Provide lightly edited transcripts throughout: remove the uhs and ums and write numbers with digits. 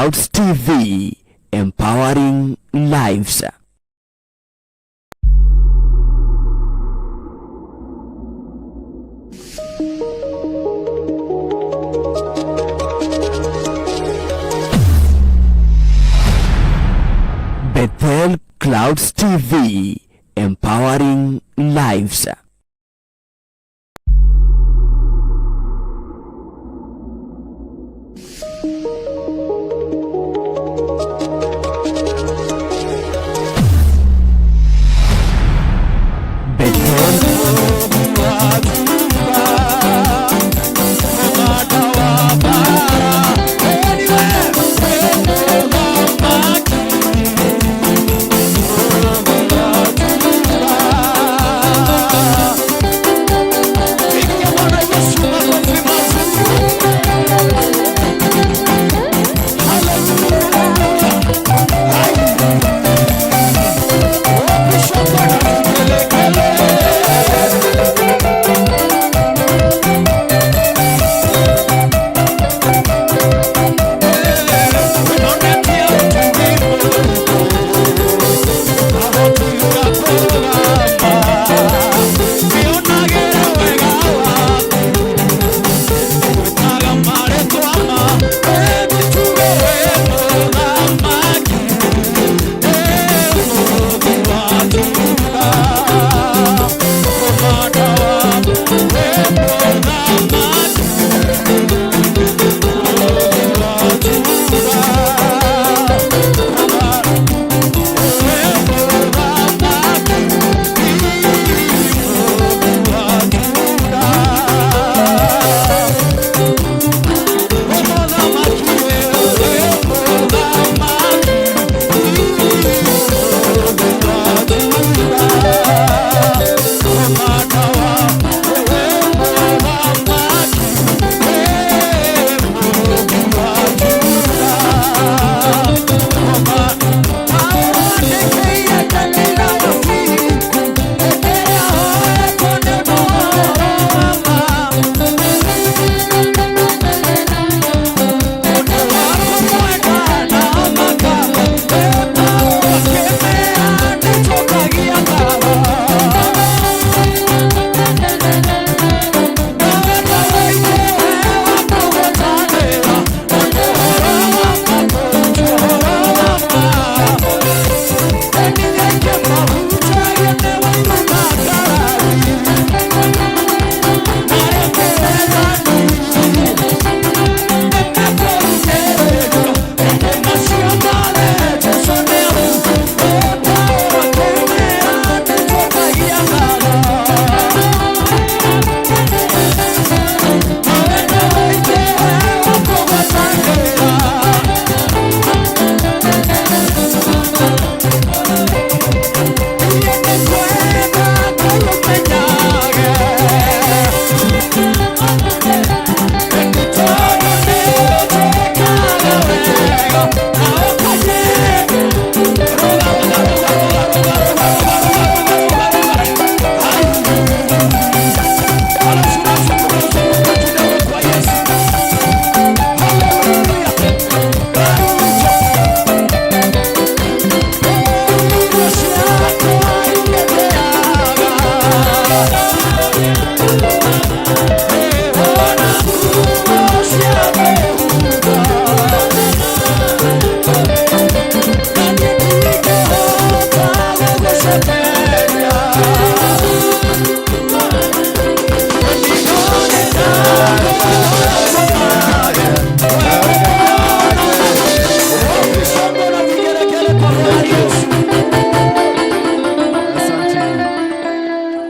Clouds TV, empowering lives. Bethel Clouds TV, empowering lives.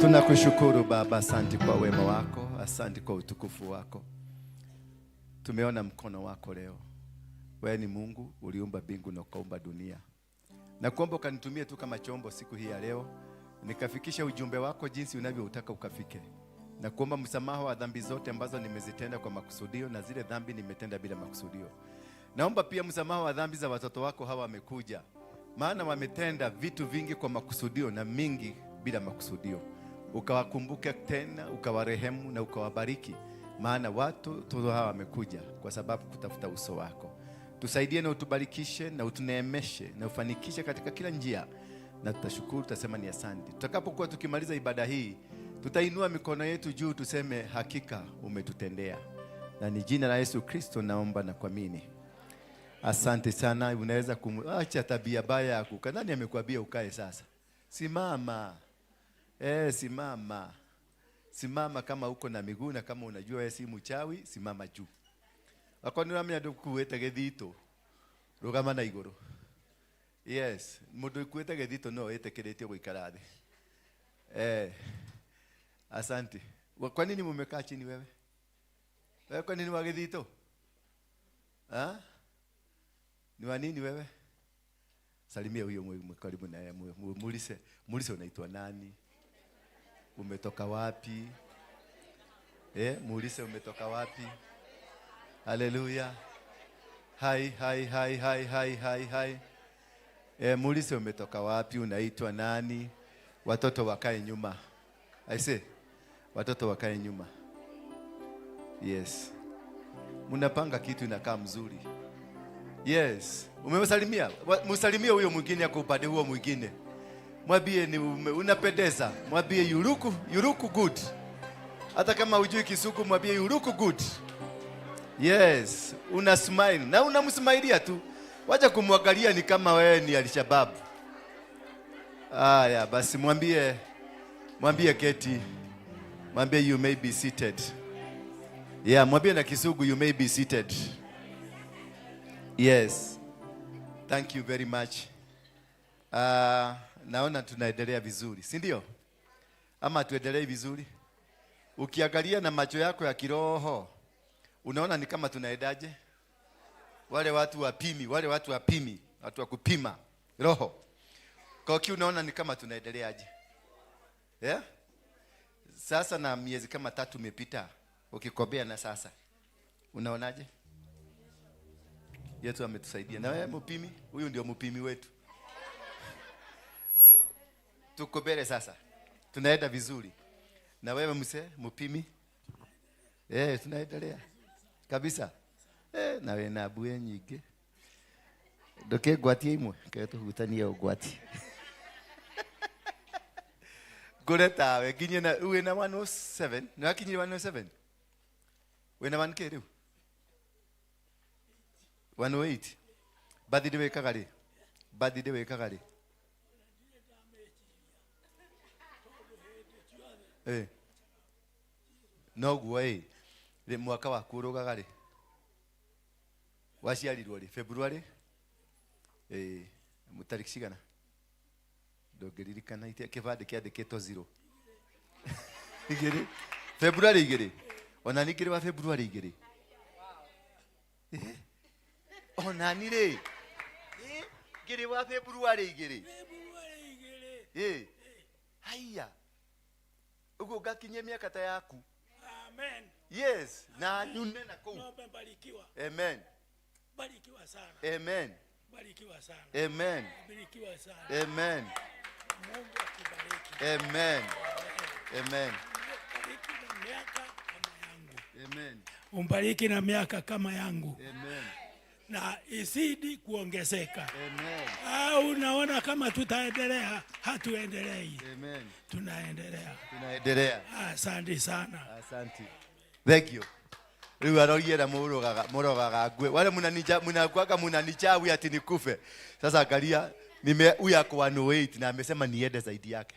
Tunakushukuru Baba, asante kwa wema wako, asante kwa utukufu wako. Tumeona mkono wako leo. Wewe ni Mungu uliumba mbingu na ukaumba dunia. Na kuomba ukanitumie tu kama chombo siku hii ya leo, nikafikisha ujumbe wako jinsi unavyoutaka ukafike. Na kuomba msamaha wa dhambi zote ambazo nimezitenda kwa makusudio na zile dhambi nimetenda bila makusudio. Naomba pia msamaha wa dhambi za watoto wako hawa wamekuja, maana wametenda vitu vingi kwa makusudio na mingi bila makusudio. Ukawakumbuke tena, ukawarehemu na ukawabariki, maana watu hawa wamekuja kwa sababu kutafuta uso wako. Tusaidie na utubarikishe na utuneemeshe na ufanikishe katika kila njia, na tutashukuru, tutasema ni asante. Tutakapokuwa tukimaliza ibada hii, tutainua mikono yetu juu tuseme hakika umetutendea, na ni jina la Yesu Kristo naomba na kuamini. Asante sana. Unaweza kuacha tabia baya ya kukaa. Nani amekuambia ukae sasa? Simama. Simama. Simama kama uko na miguu, na kama unajua wewe si mchawi, simama juu. Akoni ramya ndukuweta gethito. Rugama na iguru. Yes, mundu kuweta gethito no etekeretio guikara thi. Asante. Kwa nini mumekaa chini wewe? Wewe kwa nini wa gethito? Ni wa nini wewe? Salimia huyo karibu na yeye, muulize unaitwa nani? Umetoka wapi? Muulize umetoka wapi? Haleluya. Hai. Muulize umetoka wapi, unaitwa nani? Watoto wakae nyuma. I say, watoto wakae nyuma. Yes. Munapanga kitu inakaa mzuri. Yes. Umemsalimia? Msalimie huyo mwingine yako upande huo mwingine. Mwambie ni unapendeza. Mwambie you look good. Hata kama hujui Kisugu, mwambie you look good. Yes, una smile. Na unamsmailia tu. Wacha kumwangalia ni kama wewe ni Al-Shabaab. Haya, basi mwambie keti. Mwambie you may be seated. Yeah, mwambie na Kisugu you may be seated. Yes. Thank you very much. Naona tunaendelea vizuri, si ndio? Ama tuendelee vizuri? Ukiangalia na macho yako ya kiroho, unaona ni kama tunaendaje? Wale watu wapimi, watu wa kupima roho. Kwa hiyo unaona ni kama tunaendeleaje? Yeah? Sasa na miezi kama 3 imepita, ukikombea na sasa, unaonaje? Yesu ametusaidia. Na wewe mpimi, huyu ndio mpimi wetu. Tuko mbele sasa. Tunaenda vizuri. Na wewe mpimi? Tunaendelea. Kabisa. Na wewe na abuye nyingi. Ndoke gwatie imwe, keto hutania ugwati. Goreta we kinye na uwe na 107, na kinye 107. We na 1K riu. 108. Birthday wekaga ri. No guo ri mwaka wa kurugaga ri. Waciarirwo ri February mutariki cigana. Ndogeririkana itia kibande kiandikitwo 0. Igiri February igiri. Ona nikiri wa February igiri. Ona ni ri. Igiri wa February igiri. Haya. Ugo gakinye miaka ta yaku. Amen. Yes, na nyune na kou. Naomba barikiwa. Amen. Barikiwa sana. Amen. Barikiwa sana. Amen. Barikiwa sana. Amen. Mungu akubariki. Amen. Amen. Umbariki na miaka kama yangu. Amen. Umbariki na miaka kama yangu. Amen. Na isidi kuongezeka. Amen. Unaona kama tutaendelea, hatuendelei. Amen. Tunaendelea. Asante sana. Asante. Thank you. Riu aroiera murogaga ngwe. Wale munanichawi ati nikufe. Sasa angalia huyu ako 108 na amesema niende zaidi yake.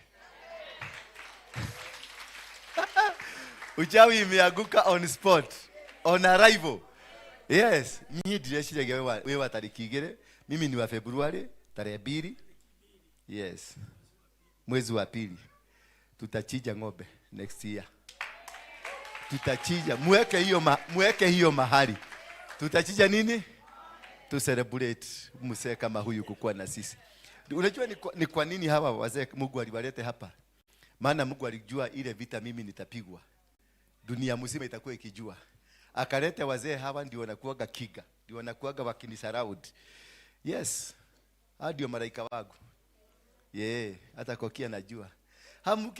Uchawi imeanguka on spot, on arrival. Yes, mimi direshirege wewe tariki 2, mimi ni wa February tarehe 2. Yes. Mwezi wa 2 tutachinja ng'ombe next year. Tutachinja, mweke hiyo mahali. Tutachinja nini? To celebrate msee kama huyu kukua na sisi. Unajua ni kwa nini hawa wazee Mungu aliwalete hapa? Maana Mungu alijua ile vita mimi nitapigwa. Dunia mzima itakuwa ikijua. Akalete wazee hawa ndio wanakuaga kiga, ndio wanakuaga wakinisaraud. Yes. Ndio malaika wangu. Hata kokia najua.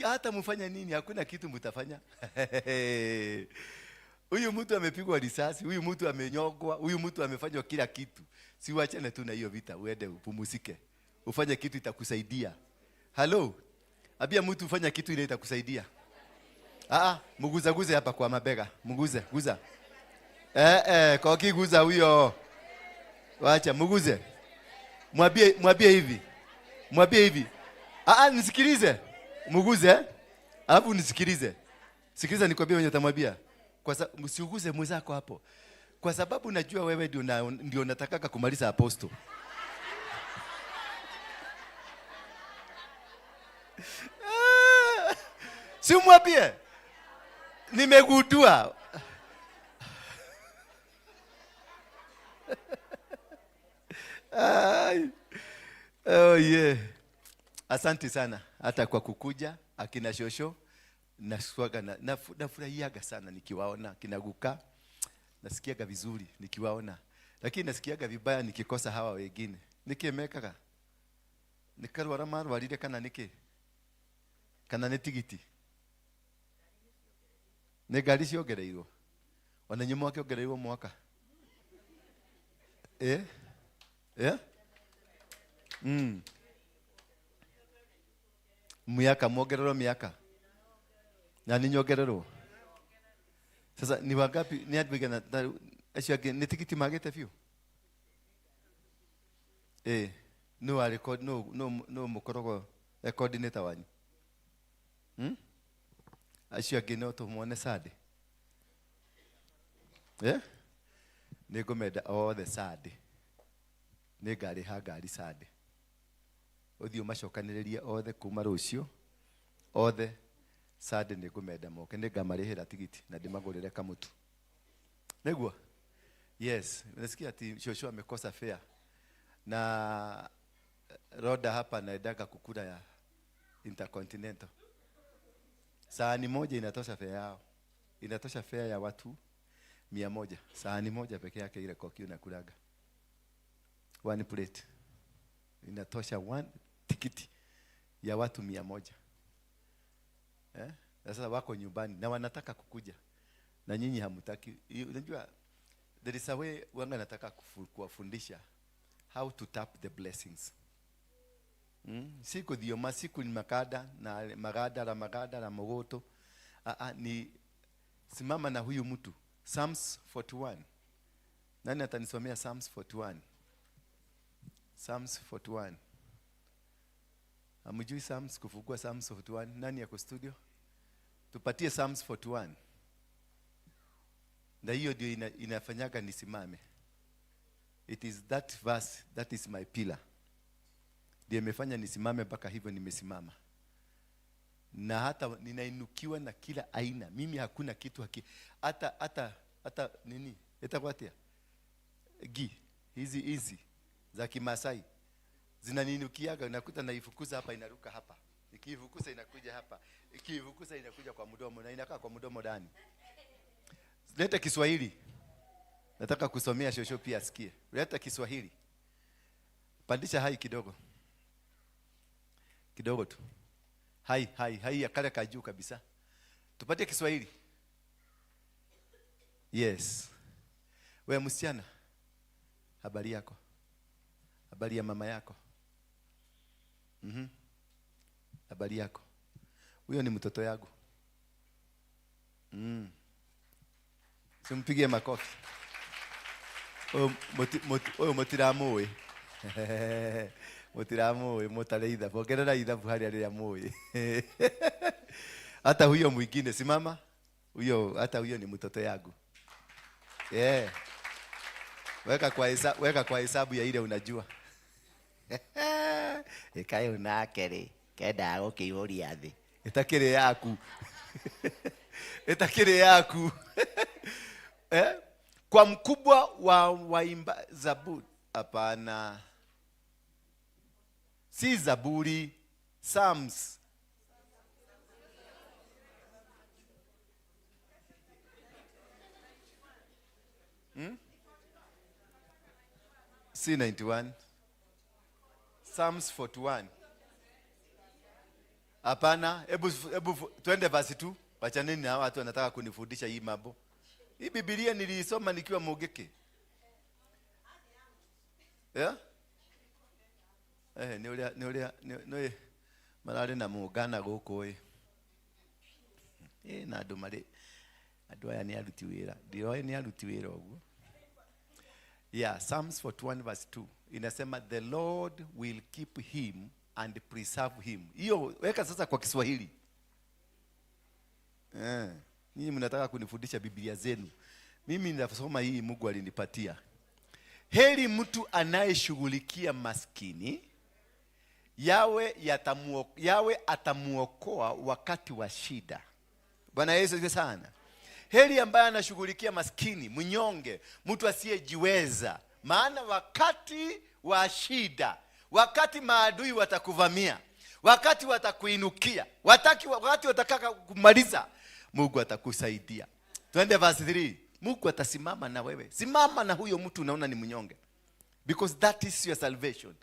Hata mfanya nini, hakuna kitu mtafanya. Huyu mtu amepigwa risasi, huyu mtu amenyogwa, huyu mtu amefanywa kila kitu. Si uachane tu na hiyo vita, uende upumzike. Ufanye kitu itakusaidia. Hello. Abia mtu ufanya kitu ile itakusaidia. Mguze hapa kwa mabega. Guza. Kwa kiguza huyo. Wacha mguze. Mwambie hivi. Nisikilize. Mguze. Alafu nisikilize. Sikiliza nikwambie wenye utamwambia. Kwa sababu msiuguze mwenzako hapo. Kwa sababu najua wewe ndio unataka kumaliza aposto. Si umwambie. Nimegundua. Oh yeah. Asante sana hata kwa kukuja akina Shosho. Nafurahiaga sana nikiwaona kinaguka. Nasikiaga vizuri nikiwaona. Lakini nasikiaga vibaya nikikosa hawa wengine. Nikemekaga. Nikarwara marwarire kana niki. Kana netigiti. Nĩ ngari ciongereirwo. Ona nyumo akiongereirwo mwaka. Miaka mwongererwo miaka. Na ni nyongererwo. Sasa ni wangapi ni advigana acio ake nĩ tigiti magĩte biũ? No record no mũkoragwo coordinator wanyu. Acio ake no tũmuone Sunday. Nĩ ngũmenda othe Sunday. Nĩ ngari Sunday. Ũthiũ macokanĩrĩrie othe kuma rũciũ. Othe Sunday nĩ ngũmenda moke. Nĩ ngamarĩhĩra tigiti na ndĩmagũrĩre kamutu. Nĩguo? Yes, nasikia ati Shosho amekosa fare. Na Roda hapa naendaga kukula ya Intercontinental. Sahani moja inatosha fare yao. Inatosha fare ya watu 100. Sahani moja peke yake ile koki unakulaga. One plate. Inatosha one tikiti ya watu 100. Sasa wako nyumbani na wanataka kukuja. Na nyinyi hamutaki. Unajua there is a way wanga nataka kuwafundisha how to tap the blessings. Siku dio masiku ni makada na magada na mogoto. Ni simama na huyu mtu. Psalms 41. Nani atanisomea Psalms 41? Psalms 41. Hamjui Psalms kufungua Psalms 41? Nani yako studio? Tupatie Psalms 41. Na hiyo ndio inafanyaga nisimame. It is that verse that is my pillar. Ndio imefanya nisimame mpaka hivyo nimesimama. Na hata ninainukiwa na kila aina. Mimi hakuna kitu hata nini? Itakuatia hizi za Kimasai zinaninukiaga, nakuta naifukuza hapa inaruka hapa. Ikivukusa inakuja hapa. Ikivukusa inakuja kwa mdomo na inakaa kwa mdomo ndani. Leta Kiswahili. Nataka kusomea Shosho pia asikie. Leta Kiswahili. Pandisha hai kidogo. Kidogo tu. Hai ya kale kajuu kabisa. Tupate Kiswahili. Yes. Wewe msichana. Habari yako? Habari ya mama yako? Habari yako? Huyo ni mtoto yangu. Simpigie makofi. Motiramoe. Motiramoe, motaleidha. Pogerera idhabu hali ya moe. Hata huyo mwingine simama. Hata huyo ni mtoto yangu. Weka kwa hesabu ya ile unajua. Ikae unakere. Kenda gũkĩihũria thĩ. Itakire yaku. Itakire yaku. Kwa mkubwa wa waimba Zaburi. Hapana. Si Zaburi, Psalms. Si 91. Psalms 41. Hapana, hebu twende verse 2. Wachaneni na watu wanataka kunifundisha hii mambo. Hii Biblia nilisoma nikiwa Mogeke. Yeah? Ni marare na mugana guko na andu mari andu aya ni aruti wira ndio ni aruti wira uguo. Yeah, Psalms 41 verse 2 inasema the Lord will keep him and preserve him. Hiyo weka sasa kwa Kiswahili. Nyinyi mnataka kunifundisha Biblia zenu. Mimi ninasoma hii Mungu alinipatia. Heri mtu anayeshughulikia maskini, yawe atamuokoa wakati wa shida. Bwana Yesu asifiwe sana. Heri ambaye anashughulikia maskini, mnyonge, mtu asiyejiweza. Maana wakati wa shida, wakati maadui watakuvamia, wakati watakuinukia, wakati watakaka kumaliza, Mungu atakusaidia. Twende verse 3. Mungu atasimama na wewe. Simama na huyo mtu unaona ni mnyonge. Because that is your salvation.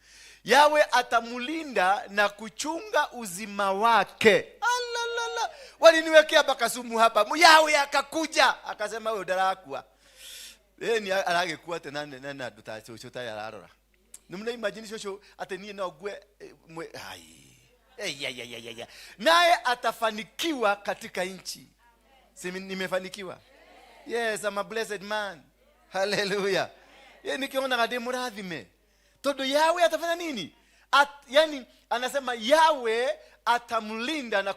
Yawe atamulinda na kuchunga uzima wake. Alalala. Waliniwekea bakasumu hapa. Yawe akakuja. Akasema wewe darakua. Ni aragekuwa tena nena dutachochota ya larora. Nimna imagine shosho atenie na ogwe ai. Naye atafanikiwa katika nchi. Sema nimefanikiwa. Yes, I'm a blessed man. Hallelujah. Nikiona kade muradhime. Todo Yawe atafanya nini? Yani anasema Yawe atamlinda na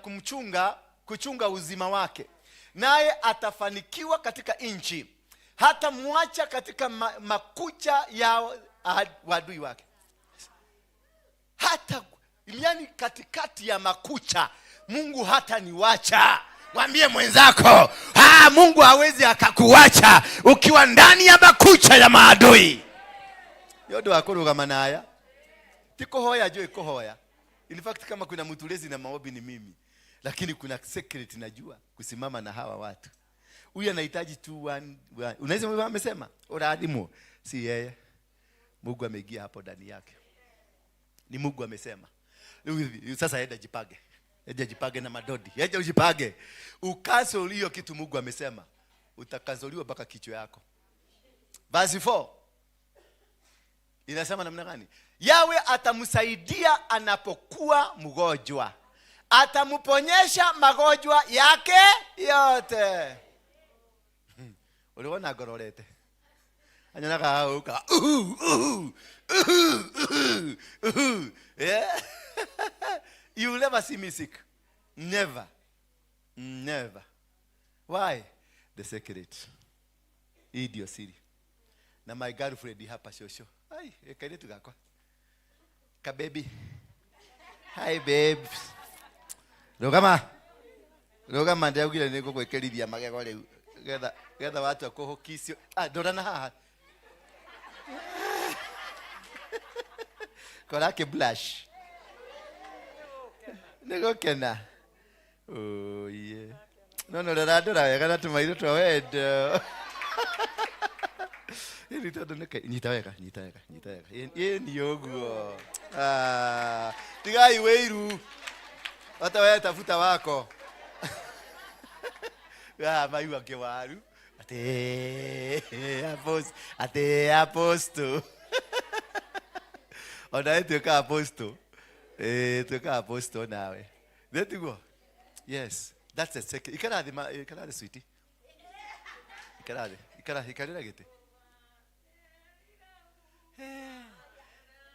kuchunga uzima wake. Naye atafanikiwa katika nchi. Hata muacha katika makucha ya wadui wake. Hata yani katikati ya makucha Mungu hata niwacha. Mwambie mwenzako, Mungu hawezi akakuacha ukiwa ndani ya makucha ya maadui. Yodo akoro kama naya. Tiko hoya jo iko hoya. In fact kama kuna mtulezi na maombi ni mimi. Lakini kuna secret najua kusimama na hawa watu. Huyu anahitaji tu unaweza Mungu amesema, "Oradimu si yeye. Mungu ameingia hapo ndani yake." Ni Mungu amesema. Sasa enda jipage. Eje jipage na madodi. Eje ujipage. Ukaso hiyo kitu Mungu amesema. Utakazoliwa mpaka kichwa yako. Verse 4. Inasema namna gani? Yawe atamsaidia anapokuwa mgonjwa. Atamponyesha magonjwa yake yote. Uliona gororete. Anyana kauka. Yeah. You will never see me sick. Never. Never. Why? The secret. Idio siri. Na my girlfriend hapa shosho. Ai, ekaile tukakwa. Ka baby. Hi babe. Rogama ndio gile niko kwekelithia magego leo. Getha watu akohokisio. Ndora na haha. Korake blush. Nego kena. Oh yeah. No rada wega na tumairo twa wendo. Ili todo neka nyitaweka. Ni yoguo. Tigai weiru. Hata wewe tafuta wako. Maiwa kewaru. Ate aposto. Onaite ka aposto. Tuka aposto nawe. There you go. Yes, that's the second. Ikarade sweetie. Ikarade gete.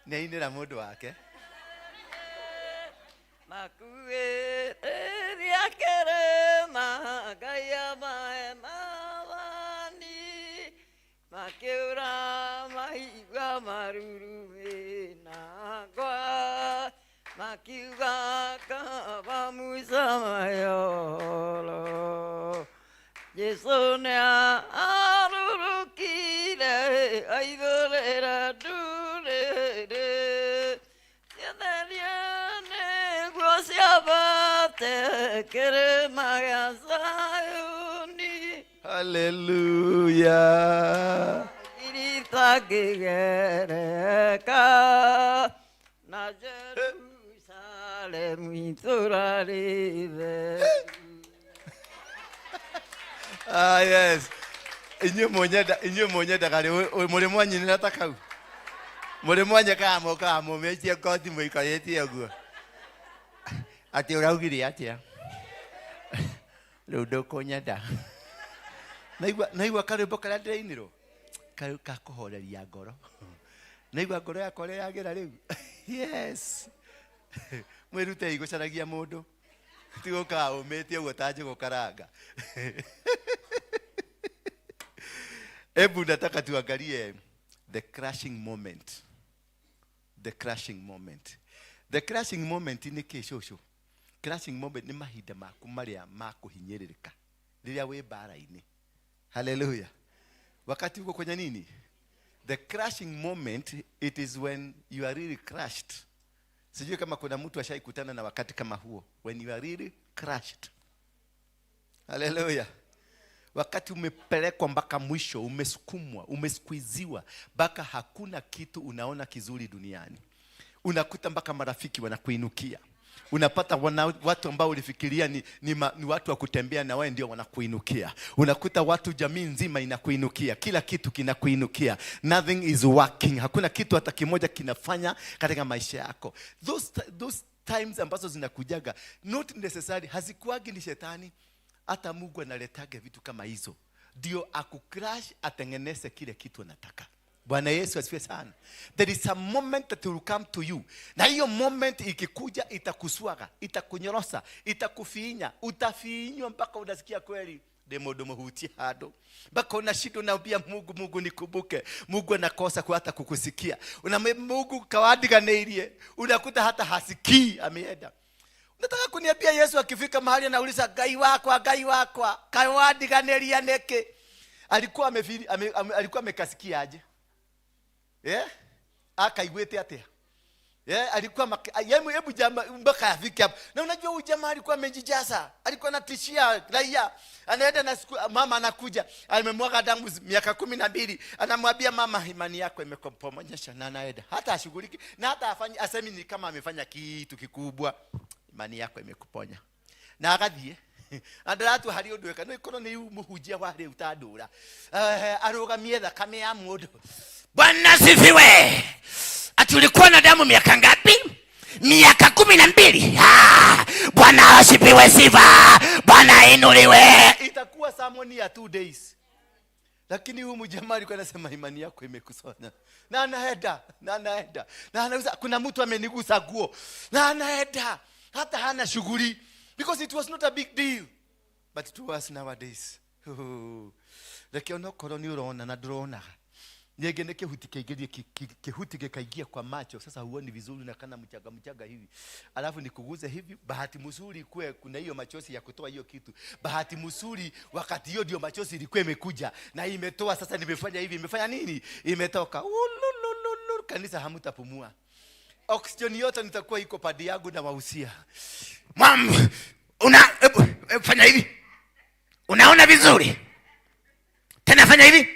Neine na modo wake. Makue riakere magaya mawani makeura maiga maruru na gwa makiuga kabamusamayolo Yesu ne arurukire aigorera durere yanariane grosiabate kere magasayuni Hallelujah. Iritakgereka na Jerusalem iturarive. Yes. Inyo monyeda kare muri mwanyi nataka. Muri mwanya kamo mechi koti muikayeti yaguo. Ati uraugiri atia. Rudo konyada. Naigwa karebo karainiro. Kakuhoreria ngoro. Naigwa ngoro yakwa yagira riu. Yes. Mwirute igocaragia mundu. Tigo ka umete ugo taje gukaranga. Ebu nataka tuangalie the crashing moment. The crashing moment. The crashing moment ni kishosho. Crashing moment ni mahinda maku maria makuhinyiririka. Riria we bara-ini. Hallelujah. Wakati uko kwenye nini? The crashing moment, it is when you are really crushed. Sijui kama kuna mtu ashaikutana na wakati kama huo. When you are really crushed. Hallelujah. Wakati umepelekwa mpaka mwisho, umesukumwa, umesqueeziwa, mpaka hakuna kitu unaona kizuri duniani. Unakuta mpaka marafiki wanakuinukia. Unapata watu ambao ulifikiria ni watu wa kutembea na wewe ndio wanakuinukia. Unakuta watu jamii nzima inakuinukia. Kila kitu kinakuinukia. Nothing is working. Hakuna kitu hata kimoja kinafanya katika maisha yako. Those times ambazo zinakujaga, not necessarily hazikuagi ni shetani. Hata Mungu analetaga vitu kama hizo. Ndio akucrash atengeneze kile kitu anataka. Bwana Yesu asifiwe sana. There is a moment that will come to you. Na hiyo moment ikikuja itakuswaga, itakunyorosa, itakufinya, utafinywa mpaka unasikia kweli demodomo hutia hado. Mpaka unashindwa na pia Mungu nikumbuke. Mungu anakosa kwa hata kukusikia. Mungu kawadiganeirie, unakuta hata hasikii ameenda. Nataka kuniambia Yesu akifika mahali anauliza gai wako kawadiganeria neke. Alikuwa amekasikia aje? Akaigwete atia. Alikuwa hebu jamaa mpaka afike hapo. Na unajua huyu jamaa alikuwa amejijaza. Alikuwa anatishia raia. Anaenda na mama anakuja. Amemwaga damu miaka 12. Anamwambia mama imani yako imekopomonyesha na anaenda. Hata ashughuliki na hata asemi ni kama amefanya kitu kikubwa. Imani yako imekuponya. Na akathie. Andaratu hari undu no ikono ni muhujia wale utadura. Arugamie thakame ya mundu. Bwana sifiwe. Ati ulikuwa na damu miaka ngapi? Miaka 12. Bwana asifiwe sifa. Bwana inuliwe. Itakuwa samoni ya 2 days. Lakini huyu mjamaa alikuwa anasema imani yako imekusanya. Na anaenda. Na anauza kuna mtu amenigusa nguo. Na anaenda. Hata hana shughuli. Because it was not a big deal. But to us nowadays. Lakini unakorwo ni unaona na drona. Nyegene kehuti kaigia kwa macho. Sasa huoni vizuri na kana mchaga hivi. Alafu nikuguze hivi. Bahati mzuri kuwe kuna hiyo machozi ya kutoa hiyo kitu. Bahati mzuri wakati hiyo ndio machozi ilikuwa imekuja. Na imetoa sasa nimefanya hivi. Imefanya nini? Imetoka. Kanisa hamutapumua. Oxygen yote nitakuwa iko padi yangu na wahusia. Fanya hivi. Unaona vizuri? Tena fanya hivi.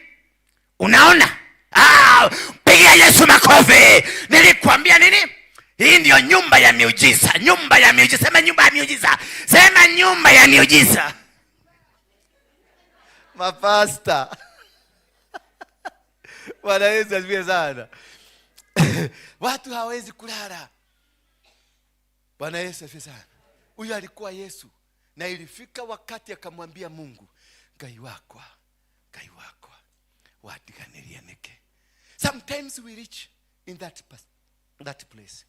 Unaona? Pigia Yesu makofi. Nilikwambia nini? Hii ndio nyumba ya miujiza. Nyumba ya miujiza. Sema nyumba ya miujiza. Sema nyumba ya miujiza. Mapasta. Bwana Yesu asifiwe sana. Watu hawezi kulala. Bwana Yesu asifiwe sana. Huyu alikuwa Yesu. Na ilifika wakati akamwambia Mungu, Ngai wakwa wadiganeria neke. Sometimes we reach in that place.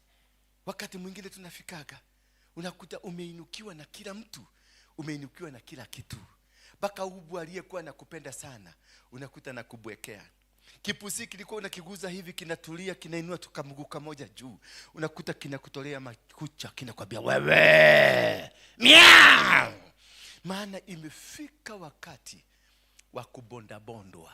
Wakati mwingine tunafikaga, unakuta umeinukiwa na kila mtu, umeinukiwa na kila kitu. Baka ubu aliyekuwa nakupenda sana, unakuta nakubwekea. Kipusi kilikuwa unakiguza hivi kinatulia, kinainua tukamguka moja juu. Unakuta kinakutolea makucha, kinakwambia wewe. Miau! Maana imefika wakati wa kubondabondwa.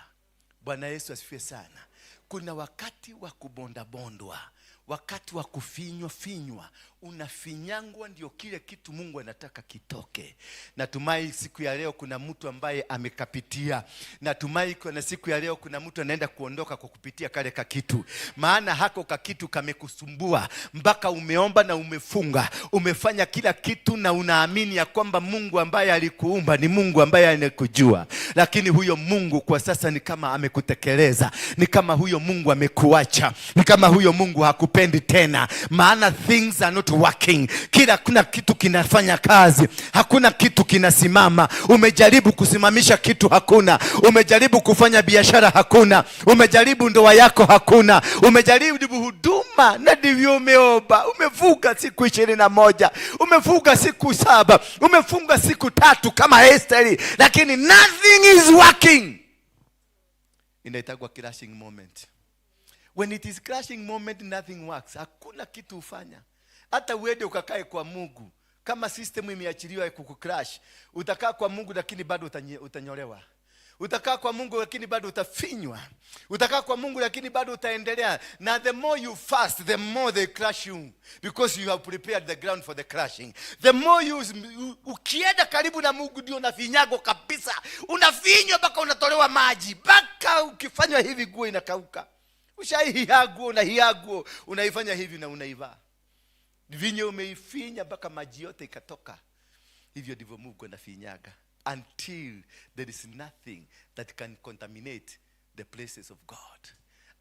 Bwana Yesu asifiwe sana. Kuna wakati wa kubondabondwa, wakati wa kufinywa, unafinyangwa ndio kile kitu Mungu anataka kitoke. Natumai siku ya leo kuna mtu ambaye amekapitia. Natumai kuna siku ya leo kuna mtu anaenda kuondoka kwa kupitia kale kakitu. Maana hako kakitu kamekusumbua mpaka umeomba na umefunga, umefanya kila kitu na unaamini ya kwamba Mungu ambaye alikuumba ni Mungu ambaye anakujua. Lakini huyo Mungu kwa sasa ni kama amekutekeleza, ni kama huyo Mungu amekuacha, ni kama huyo Mungu hakupendi tena. Maana things are not working. Kuna kitu kinafanya kazi, hakuna kitu kinasimama. Umejaribu kusimamisha kitu, hakuna. Umejaribu kufanya biashara, hakuna. Umejaribu ndoa yako, hakuna. Umejaribu huduma na ndivyo umeomba. Umefunga siku 21, umefunga siku 7, umefunga siku 3 kama Esther, lakini nothing is working. Inaitagwa crashing moment. When it is crashing moment, nothing works. Hakuna kitu ufanya. Hata uende ukakae kwa Mungu, kama system imeachiliwa kukucrash, utakaa kwa Mungu lakini bado utanyolewa. Utakaa kwa Mungu lakini bado utafinywa. Utakaa kwa Mungu lakini bado utaendelea. Na the more you fast, the more they crush you, because you have prepared the ground for the crushing. The more ukienda karibu na Mungu ndio unafinyago kabisa. Unafinywa mpaka unatolewa maji. Mpaka ukifanywa hivi nguo inakauka. Ushahihaguo, unaifanya hivi na unaivaa. Vinyo umeifinya mpaka maji yote ikatoka. Hivyo ndivyo Mungu anafinyaga. Until there is nothing that can contaminate the places of God.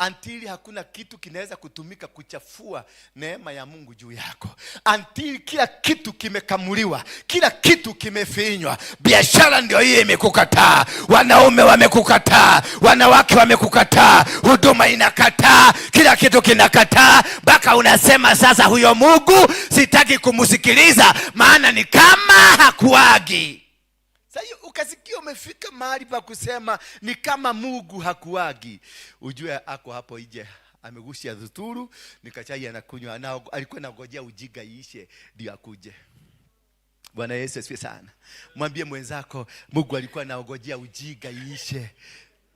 Until hakuna kitu kinaweza kutumika kuchafua neema ya Mungu juu yako. Until kila kitu kimekamuliwa, kila kitu kimefinywa. Biashara ndio hiyo imekukataa, wanaume wamekukataa, wanawake wamekukataa, huduma inakataa, kila kitu kinakataa, mpaka unasema sasa huyo Mungu sitaki kumsikiliza, maana ni kama hakuagi. Sasa ukasikia umefika mahali pa kusema ni kama Mungu hakuagi, ujue ako hapo nje amegushia dhuturu, nikachai anakunywa, na alikuwa anangojea ujiga iishe ndio akuje. Bwana Yesu asifiwe sana. Mwambie mwenzako, Mungu alikuwa anangojea ujiga iishe.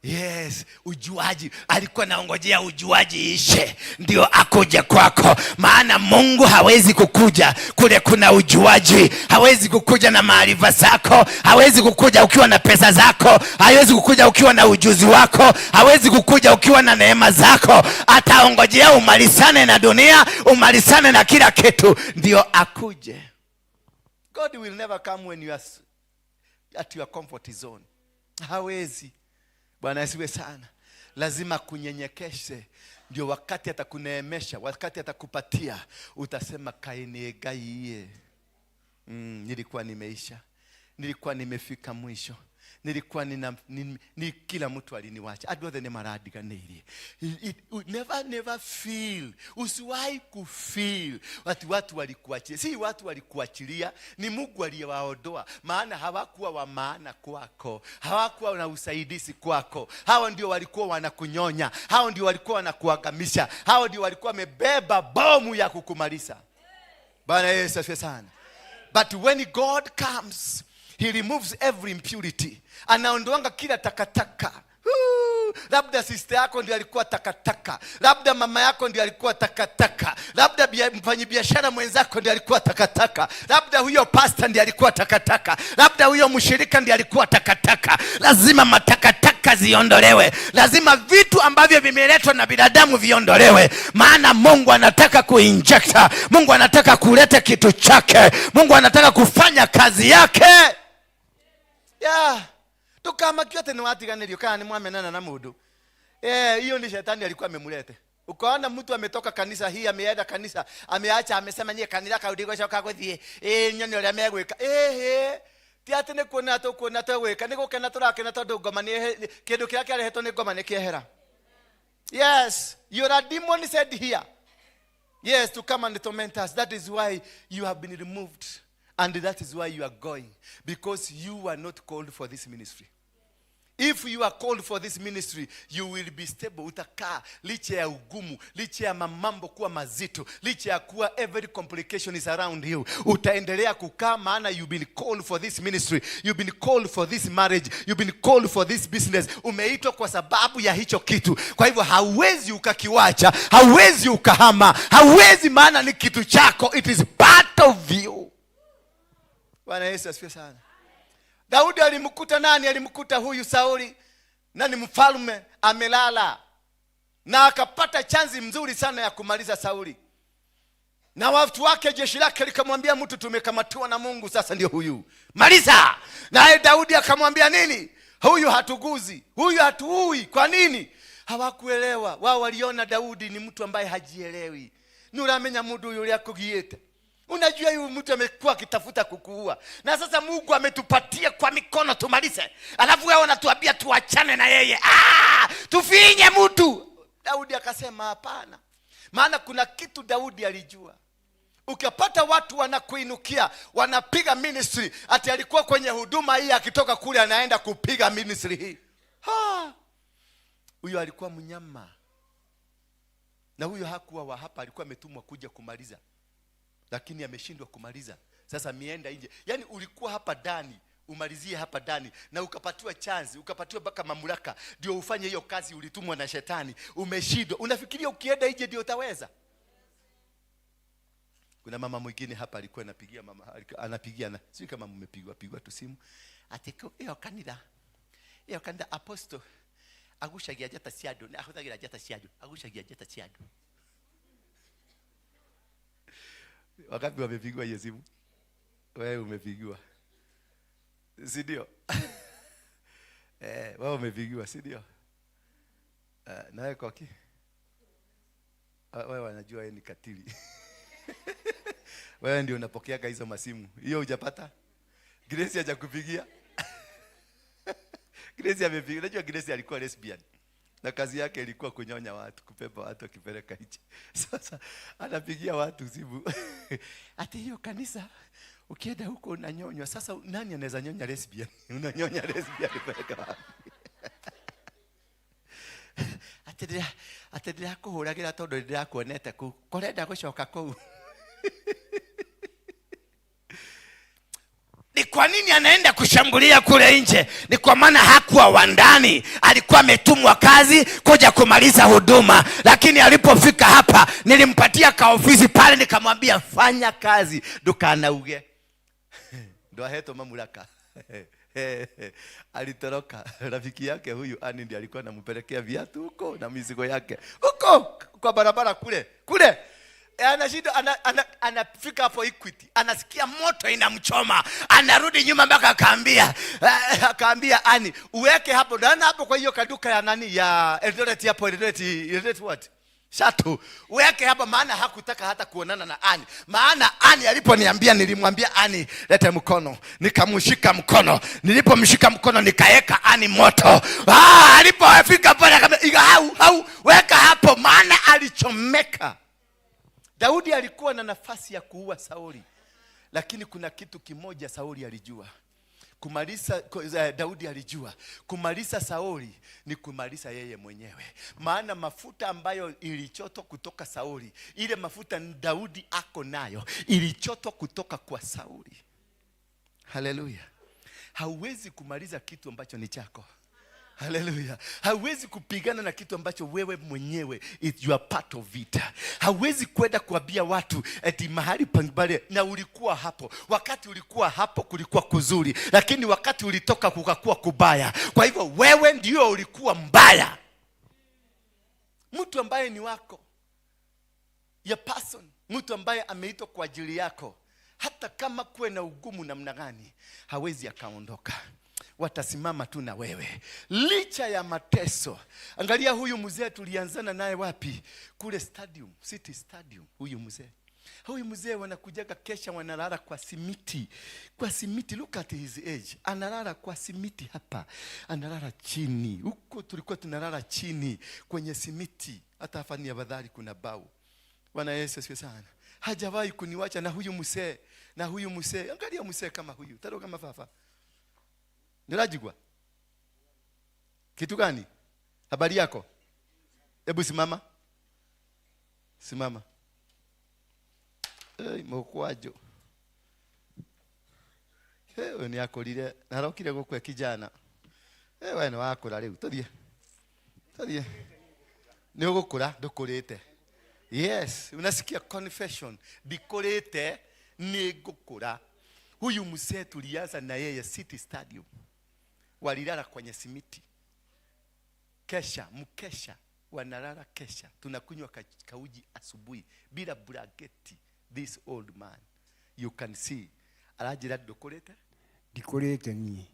Yes, ujuaji. Alikuwa anaongojea ujuaji ishe ndio akuje kwako. Maana Mungu hawezi kukuja kule kuna ujuaji. Hawezi kukuja na maarifa zako. Hawezi kukuja ukiwa na pesa zako. Hawezi kukuja ukiwa na ujuzi wako. Hawezi kukuja ukiwa na neema zako. Ataongojea umalizane na dunia, umalizane na kila kitu ndio akuje. God will never come when you are at your comfort zone. Hawezi. Bwana asifiwe sana. Lazima kunyenyekeshe ndio wakati atakuneemesha, wakati atakupatia utasema kainiegaiye. Nilikuwa nimeisha. Nilikuwa nimefika mwisho. Nilikuwa kila mtu aliniwacha. Adwathe ne maradiganirie. Never feel. Usiwahi kufeel watu walikuachilia. Si watu walikuachilia, ni Mungu aliyewaondoa. Maana hawakuwa wa maana kwako. Hawakuwa na usaidizi kwako. Hao ndio walikuwa wanakunyonya. Hao ndio walikuwa wanakuangamisha. Hao ndio walikuwa wamebeba bomu ya kukumaliza. Bwana Yesu asifiwe sana. But when God comes, He removes every impurity. Anaondoanga kila takataka. Labda sister yako ndio alikuwa takataka. Labda mama yako ndio alikuwa takataka. Labda mfanyabiashara mwenzako ndio alikuwa takataka. Labda huyo pastor ndio alikuwa takataka. Labda huyo mshirika ndio alikuwa takataka. Lazima matakataka ziondolewe. Lazima vitu ambavyo vimeletwa na binadamu viondolewe. Maana Mungu anataka kuinjecta. Mungu anataka kuleta kitu chake. Mungu anataka kufanya kazi yake. Yeah. Tukama kyote ni watiganirio kana ni mwamenana na mundu. Hiyo ni shetani alikuwa amemulete. Ukaona mtu ametoka kanisa hii ameenda kanisa, ameacha amesema nyie kanisa kaudigo shoka gũthie. Nyoni ore amegwika. Ti atene kuona to weka niko kana turakena tondu ngoma ni kindu kiria kiarehetwo ni ngoma ni kiehera. Yes, you are a demon said here. Yes, to come and torment us. That is why you have been removed. And that is why you are going. Because you are not called for this ministry. If you are called for this ministry, you will be stable. Utakaa licha ya ugumu, licha ya mambo kuwa mazito, licha ya kuwa every complication is around you. Utaendelea kukaa, maana you've been called for this ministry. You've been called for this marriage. You've been called for this business. Umeitwa kwa sababu ya hicho kitu. Kwa hivyo hauwezi ukakiwacha, hauwezi ukahama, hauwezi, maana ni kitu chako. It is part of you. Bwana Yesu asifiwe sana. Daudi alimkuta nani? Alimkuta huyu Sauli, na ni mfalme amelala, na akapata chanzi mzuri sana ya kumaliza Sauli. Na watu wake, jeshi lake likamwambia, mtu tumekamatiwa na Mungu, sasa ndio huyu, maliza. Naye Daudi akamwambia nini? Huyu hatuguzi, huyu hatuui. Kwa nini? Hawakuelewa. Wao waliona Daudi ni mtu ambaye hajielewi. Nuramenya mudu yule akugiete. Unajua huyu mtu amekuwa akitafuta kukuua, na sasa Mungu ametupatia kwa mikono tumalize, alafu wewe unatuambia tuachane na yeye, tufinye mtu. Daudi akasema hapana, maana kuna kitu Daudi alijua. Ukipata watu wanakuinukia, wanapiga ministry, ati alikuwa kwenye huduma hii, akitoka kule anaenda kupiga ministry hii, huyo alikuwa mnyama. Na huyo hakuwa wa hapa, alikuwa ametumwa kuja kumaliza, lakini ameshindwa kumaliza. Sasa mienda nje. Yaani ulikuwa hapa ndani, umalizie hapa ndani, na ukapatiwa chance, ukapatiwa mpaka mamlaka ndio ufanye hiyo kazi. Ulitumwa na shetani, umeshindwa. Unafikiria ukienda nje ndio utaweza? Kuna mama mwingine hapa alikuwa anapigia anapigiana, sio kama mmepigwa tu simu, atiko hiyo kanida apostle agushagia jata siado, na ahuthagira jata siado, agushagia jata siado. Wakati wamepigwa hiyo simu, wewe umepigwa, si ndio? Wewe umepigwa, si ndio? Nawe koki, wewe wanajua yeye ni katili. Wewe ndio unapokea hizo masimu. Hiyo hujapata? Grace hajakupigia? Grace amepiga. Unajua Grace alikuwa lesbian, na kazi yake ilikuwa kunyonya watu, kupepa watu akipeleka nje. Sasa anapigia watu simu. Ati hiyo kanisa ukienda huko unanyonywa. Sasa nani anaweza nyonya lesbian? Unanyonya lesbian peleka wapi? Atendea kuhuragira tondu ndira kuonete ku. Korenda gucoka ku. Ni kwa nini anaenda kushambulia kule nje? Ni kwa maana hakuwa wa ndani, alikuwa ametumwa kazi kuja kumaliza huduma. Lakini alipofika hapa, nilimpatia kaofisi pale, nikamwambia fanya kazi, dukana uge. Ndio heto mamlaka. Alitoroka. Rafiki yake huyu Ani ndiye alikuwa anampelekea viatu huko na mizigo yake huko kwa barabara kule. Anashinda anafika hapo Equity, anasikia moto inamchoma, anarudi nyuma mpaka akaambia Ani, uweke hapo ndani hapo kwa hiyo kaduka ya nani ya Eldoret hapo, Eldoret what? Shatu, uweke hapa, maana hakutaka hata kuonana na Ani. Maana Ani aliponiambia, nilimwambia Ani lete mkono, nikamshika mkono. Nilipomshika mkono nikaeka Ani moto. Alipofika pale akamwambia weka hapo, maana alichomeka. Daudi alikuwa na nafasi ya kuua Sauli, lakini kuna kitu kimoja Sauli alijua. Daudi alijua kumaliza Sauli ni kumaliza yeye mwenyewe. Maana mafuta ambayo ilichotwa kutoka Sauli, ile mafuta Daudi ako nayo, ilichotwa kutoka kwa Sauli. Haleluya. Hauwezi kumaliza kitu ambacho ni chako. Haleluya. Hauwezi kupigana na kitu ambacho wewe mwenyewe you are part of it. Hauwezi kwenda kuambia watu eti mahali pangibale na ulikuwa hapo. Wakati ulikuwa hapo kulikuwa kuzuri, lakini wakati ulitoka kukakuwa kubaya. Kwa hivyo wewe ndio ulikuwa mbaya. Mtu ambaye ni wako, your person, mtu ambaye ameitwa kwa ajili yako, hata kama kuwe na ugumu namna gani, hawezi akaondoka. Watasimama tu na wewe licha ya mateso. Angalia huyu mzee tulianzana naye wapi? Kule stadium, City Stadium. Huyu mzee wanakujaga kesha, wanalala kwa simiti. Kwa simiti, look at his age. Analala kwa simiti hapa. Analala chini. Huko tulikuwa tunalala chini kwenye simiti. Hata afani ya badhari kuna bau. Bwana Yesu asifiwe sana. Hajawahi kuniwacha na huyu mzee. Angalia mzee kama huyu. Taro kama fafa. Nirajigwa. Kitu gani? Habari yako? Hebu simama. Simama. Mokwajo. Wewe ni akorire narokire gukwe kijana. Wewe ni wakura riu tuthie. Tuthie. Ni ugukura ndukurite. Yes, unasikia confession. Dikurite ni gukura. Huyu mzee tulianza na yeye City Stadium. Walilala kwenye simiti. Kesha, mkesha, wanalala kesha. Tunakunywa kauji asubuhi bila blanketi. This old man, you can see. Arajira ndukurite? Dikurite ni.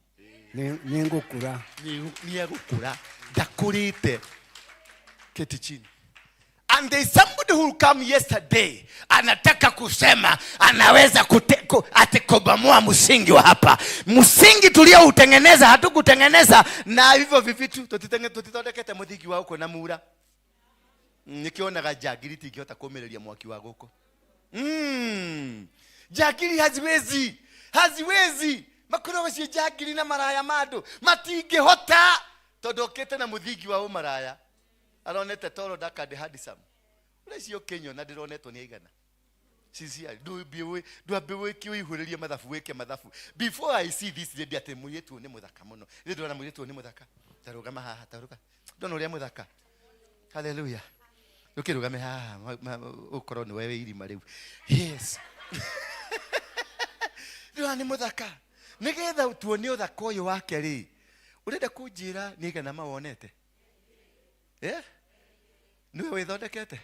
Ni ngukura. Ni ngukura. Dakurite. Keti chini. And there is somebody who come yesterday anataka kusema anaweza atikobomoa msingi wa hapa. Msingi tulio utengeneza hatukutengeneza na hivyo vivitu tutitondekete muthigi wa uko na mura. Nikiona gajagiri tikiota komereria mwaki wa guko. Jagiri haziwezi. Makoro wacio jagiri na maraya mado matingehota tondokete na muthigi wa umaraya. Aronete toro dakade hadisam. Ulecio Kenya na ndironetwo ni aigana. Sisi nduambiwe kiu ihuririe mathafu weke mathafu. Before I see this lady ate muyetu ni muthaka muno. Ndi ndona muyetu ni muthaka. Tarugama haha taruga. Ndona uria muthaka. Hallelujah. Ukirugame haha ukoro ni wewe irima riu. Yes. Ndona ni muthaka. Nigetha utuone uthaka uyu wake ri. Urenda kunjira ni aigana mawonete. Yeah? Niwe withondekete?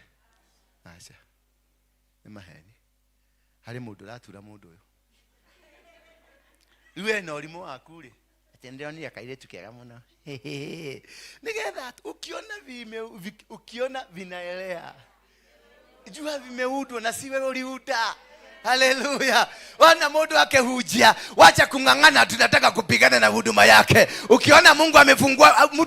Acha. Ni maheni. Hari mundu ratura mundu uyu. Iwe no rimu waku ri. Atendeo ni akairetu kiaga muno. Nigetha ukiona vinaelea. Jua vimeudwa na si wewe uliuda. Hallelujah. Wana mundu akehujia, wacha kungangana tunataka kupigana na huduma yake. Ukiona mtu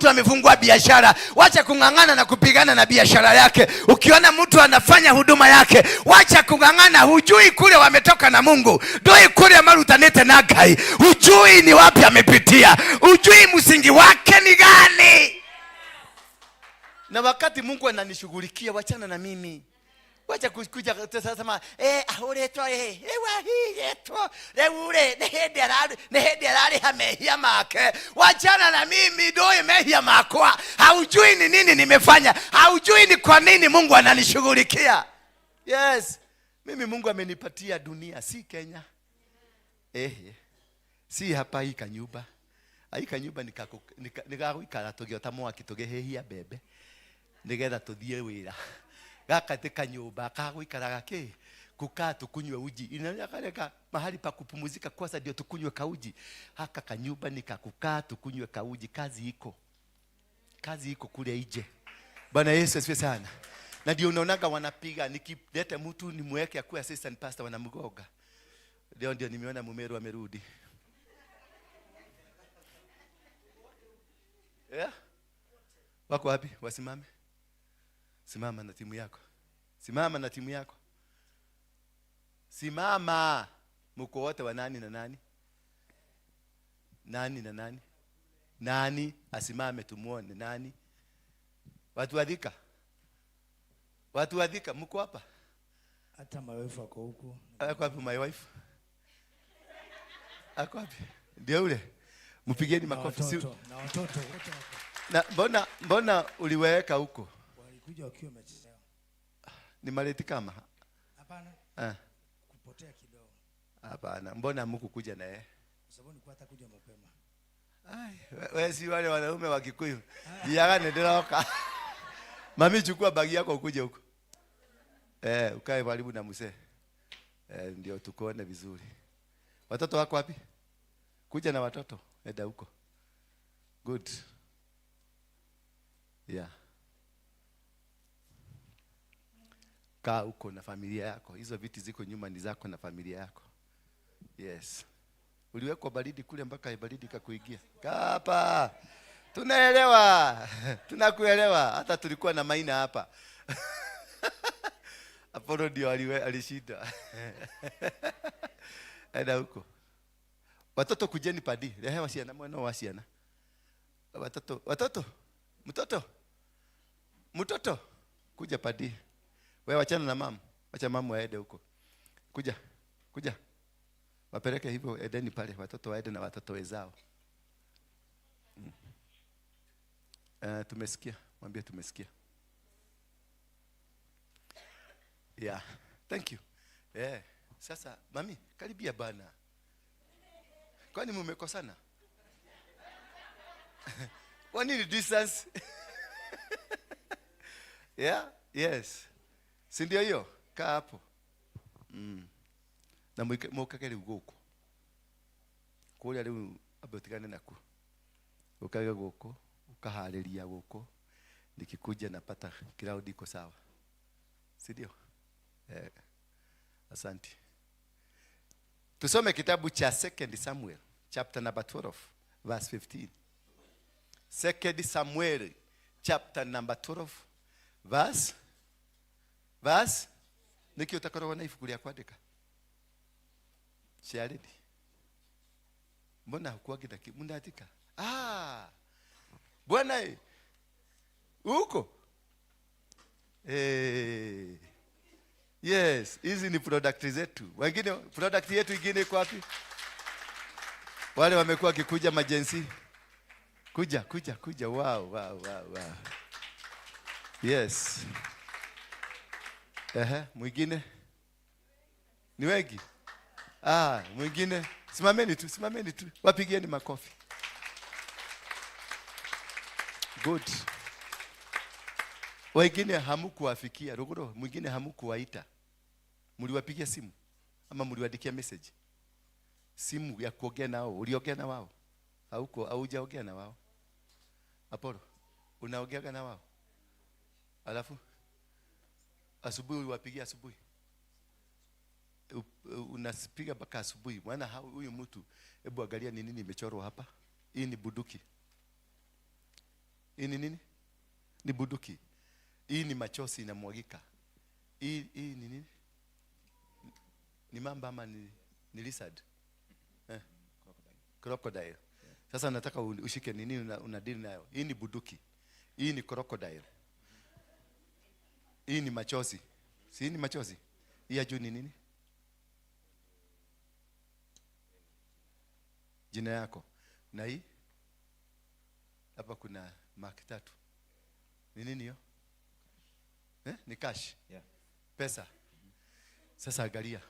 amefungua biashara, wacha kungangana na kupigana na biashara yake. Ukiona mtu anafanya huduma yake, wacha kungangana. Hujui kule wametoka na Mungu. Doi kule marutanete na Ngai. Hujui ni wapi amepitia. Hujui msingi wake ni gani. Na wakati Mungu ananishughulikia, wachana na mimi. Wacha kuja sasa ahuretwa wahiretwa leure nehedi arari hamehia make. Wachana na mimi doi mehia makwa. Haujui ni nini nimefanya. Haujui ni kwa nini Mungu ananishughulikia. Yes. Mimi Mungu amenipatia dunia, si Kenya. Si hapa hii kanyumba. Hii kanyumba nikaguikara tugiota mwaki tugehehia bebe. Nigetha tuthie wira. Gaka teka nyumba kagwikaraga ki kukaa tukunywe uji. Inakareka mahali pa kupumzika kwanza ndio tukunywe kauji. Haka kanyumba nikakukaa tukunywe kauji. Kazi iko kule nje. Bwana Yesu asifiwe sana. Na ndio unaonaga wanapiga nikileta mtu nimweke akuwe assistant pastor wanamgoga. Ndio nimeona Mumeru amerudi. Wako wapi? Wasimame. Simama na timu yako. Simama na timu yako. Simama. Mko wote wa nani na nani? Nani na nani? Nani asimame tumuone nani? Watu wadhika mko hapa? Hata my wife wako huko. Ako wapi my wife? Ako wapi? Ndio ule. Mpigeni makofi. Na watoto wote wako. Na mbona uliweka huko? Walikuja wakiwa wamechelewa. Ni maleti kama? Hapana. Kupotea kidogo. Hapana. Mbona mkukuja na yeye? Kwa sababu nilikuwa atakuja mapema. Wewe si wale wanaume wa Kikuyu. Jiagane ndoka. Mami chukua bagi yako ukuje huko. Ukae karibu na mzee. Ndio tukoone vizuri. Watoto wako wapi? Kuja na watoto. Enda huko. Good. Yeah. Kaa huko na familia yako. Hizo viti ziko nyuma ni zako na familia yako. Yes. Uliwekwa baridi kule mpaka baridi kakuingia. Kaa hapa. Tunaelewa. Tunakuelewa. Hata tulikuwa na Maina hapa. Apolo ndio alishinda. Enda huko. Watoto kujeni padi. Lehe wasiana mwana wasiana. Mtoto, kuja padi. Wewe wachana na mama. Wacha mama waende huko. Kuja. Wapeleke hivyo edeni pale, watoto waende na watoto wezao. Tumesikia. Mwambie tumesikia. Yeah. Thank you. Sasa mami, karibia bana. Kwani mmekosana? Kwa nini distance? Yeah, yes. Si ndio hiyo? Kaa hapo. Na mukakeli guko. Kule leo abotikane naku. Ukaga guko, ukahariria guko. Nikikuja napata crowd iko sawa. Si ndio? Asante. Tusome kitabu cha 2 Samuel chapter number 12 verse 15. 2 Samuel chapter number 12 verse niki utakoro na ifukulia kuandika. Shared. Mbona hukuagi daki mnaandika? Bwana huko. Yes, hizi ni product zetu. Wengine product yetu ingine iko wapi? Wale wamekuwa kikuja majensi. Kuja. Wow. Yes. Mwingine? Ni wengi? Mwingine? Simameni tu. Wapigieni makofi. Good. Wengine hamkuwafikia. Ruguru, mwingine hamkuwaita. Mliwapigia simu ama mliwaandikia message? Simu ya kuongea nao, uliongea na wao? Haujaongea na wao? Apolo, unaongea na wao? Alafu asubuhi uliwapigia asubuhi? Unapiga mpaka asubuhi. Maana huyu mtu, hebu angalia ni nini imechorwa hapa? Hii ni buduki. Hii ni nini? Ni buduki. Hii ni machozi inamwagika. Hii ni nini? Ni mamba ama ni lizard? Crocodile. Sasa nataka ushike nini unadili nayo. Hii ni buduki. Hii ni crocodile. Hii ni machozi. Si ni machozi? Hii ya juu ni nini? Jina yako. Na hii? Hapa kuna mark 3. Ni nini hiyo? Ni cash. Yeah. Pesa. Sasa angalia.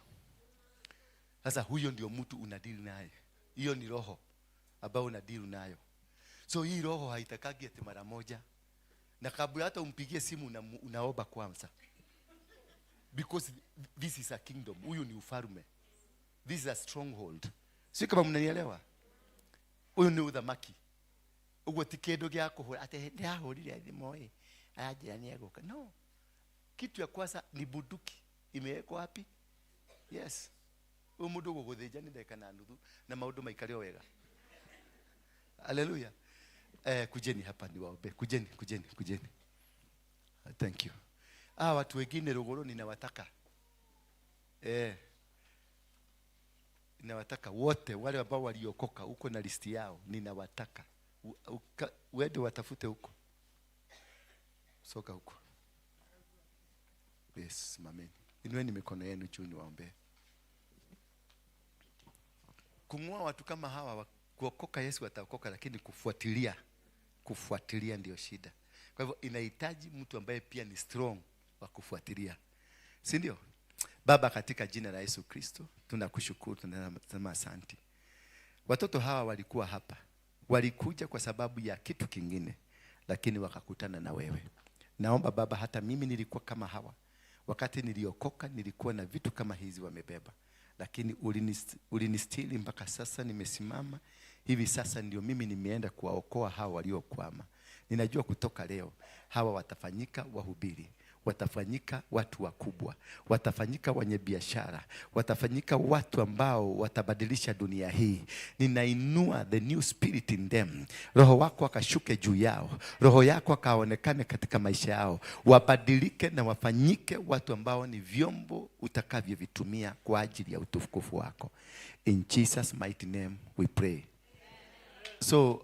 Sasa huyo ndio mtu unadili naye. Hiyo ni roho ambao unadili nayo. So hii roho haitakagi ati mara moja. Na kabla hata umpigie simu unaomba kwanza. Because this is a kingdom. Huyu ni ufalme. This is a stronghold. Sio kama mnanielewa. Huyu ni udhamaki. Ugo tikedo gyako ate ndahurire thimo ajirani agoka. No. Kitu ya kwanza ni buduki. Imewekwa wapi? Yes. Umudu guguthija ni ndeka na nuthu na maundu maikare wega. Hallelujah. Kujeni hapa niwaombe. Kujeni. Thank you. Watu wengine Ruguru ninawataka. Ninawataka wote wale ambao waliokoka huko na listi yao ninawataka. Wende watafute huko. Soka huko. Yes, mameni. Inueni mikono yenu juu niwaombe. Kumua watu kama hawa kuokoka, Yesu ataokoka, lakini kufuatilia ndio shida. Kwa hivyo inahitaji mtu ambaye pia ni strong wa kufuatilia. Si ndio? Baba, katika jina la Yesu Kristo, tunakushukuru, tunasema asante. Watoto hawa walikuwa hapa. Walikuja kwa sababu ya kitu kingine, lakini wakakutana na wewe. Naomba Baba, hata mimi nilikuwa kama hawa. Wakati niliokoka nilikuwa na vitu kama hizi wamebeba. Lakini ulinistiri mpaka sasa nimesimama. Hivi sasa ndio mimi nimeenda kuwaokoa hawa waliokwama. Ninajua kutoka leo hawa watafanyika wahubiri, watafanyika watu wakubwa, watafanyika wenye biashara, watafanyika watu ambao watabadilisha dunia hii. Ninainua the new spirit in them. Roho wako akashuke juu yao, roho yako akaonekane katika maisha yao, wabadilike na wafanyike watu ambao ni vyombo utakavyovitumia kwa ajili ya utukufu wako. In Jesus mighty name we pray. So,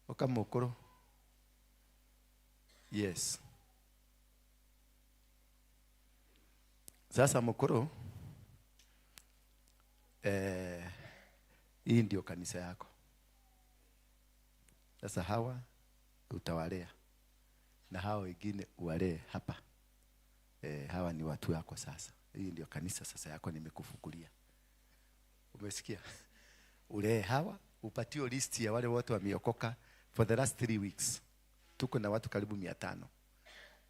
Oka mukuru. Yes. Sasa mukuru, hii ndio kanisa yako. Sasa hawa utawalea na hawa wengine uwalee hapa. Hawa ni watu wako sasa. Hii ndio kanisa sasa yako nimekufungulia. Umesikia? Ulee hawa, upatio list ya wale wote wameokoka for the last 3 weeks. Tuko na watu karibu 500.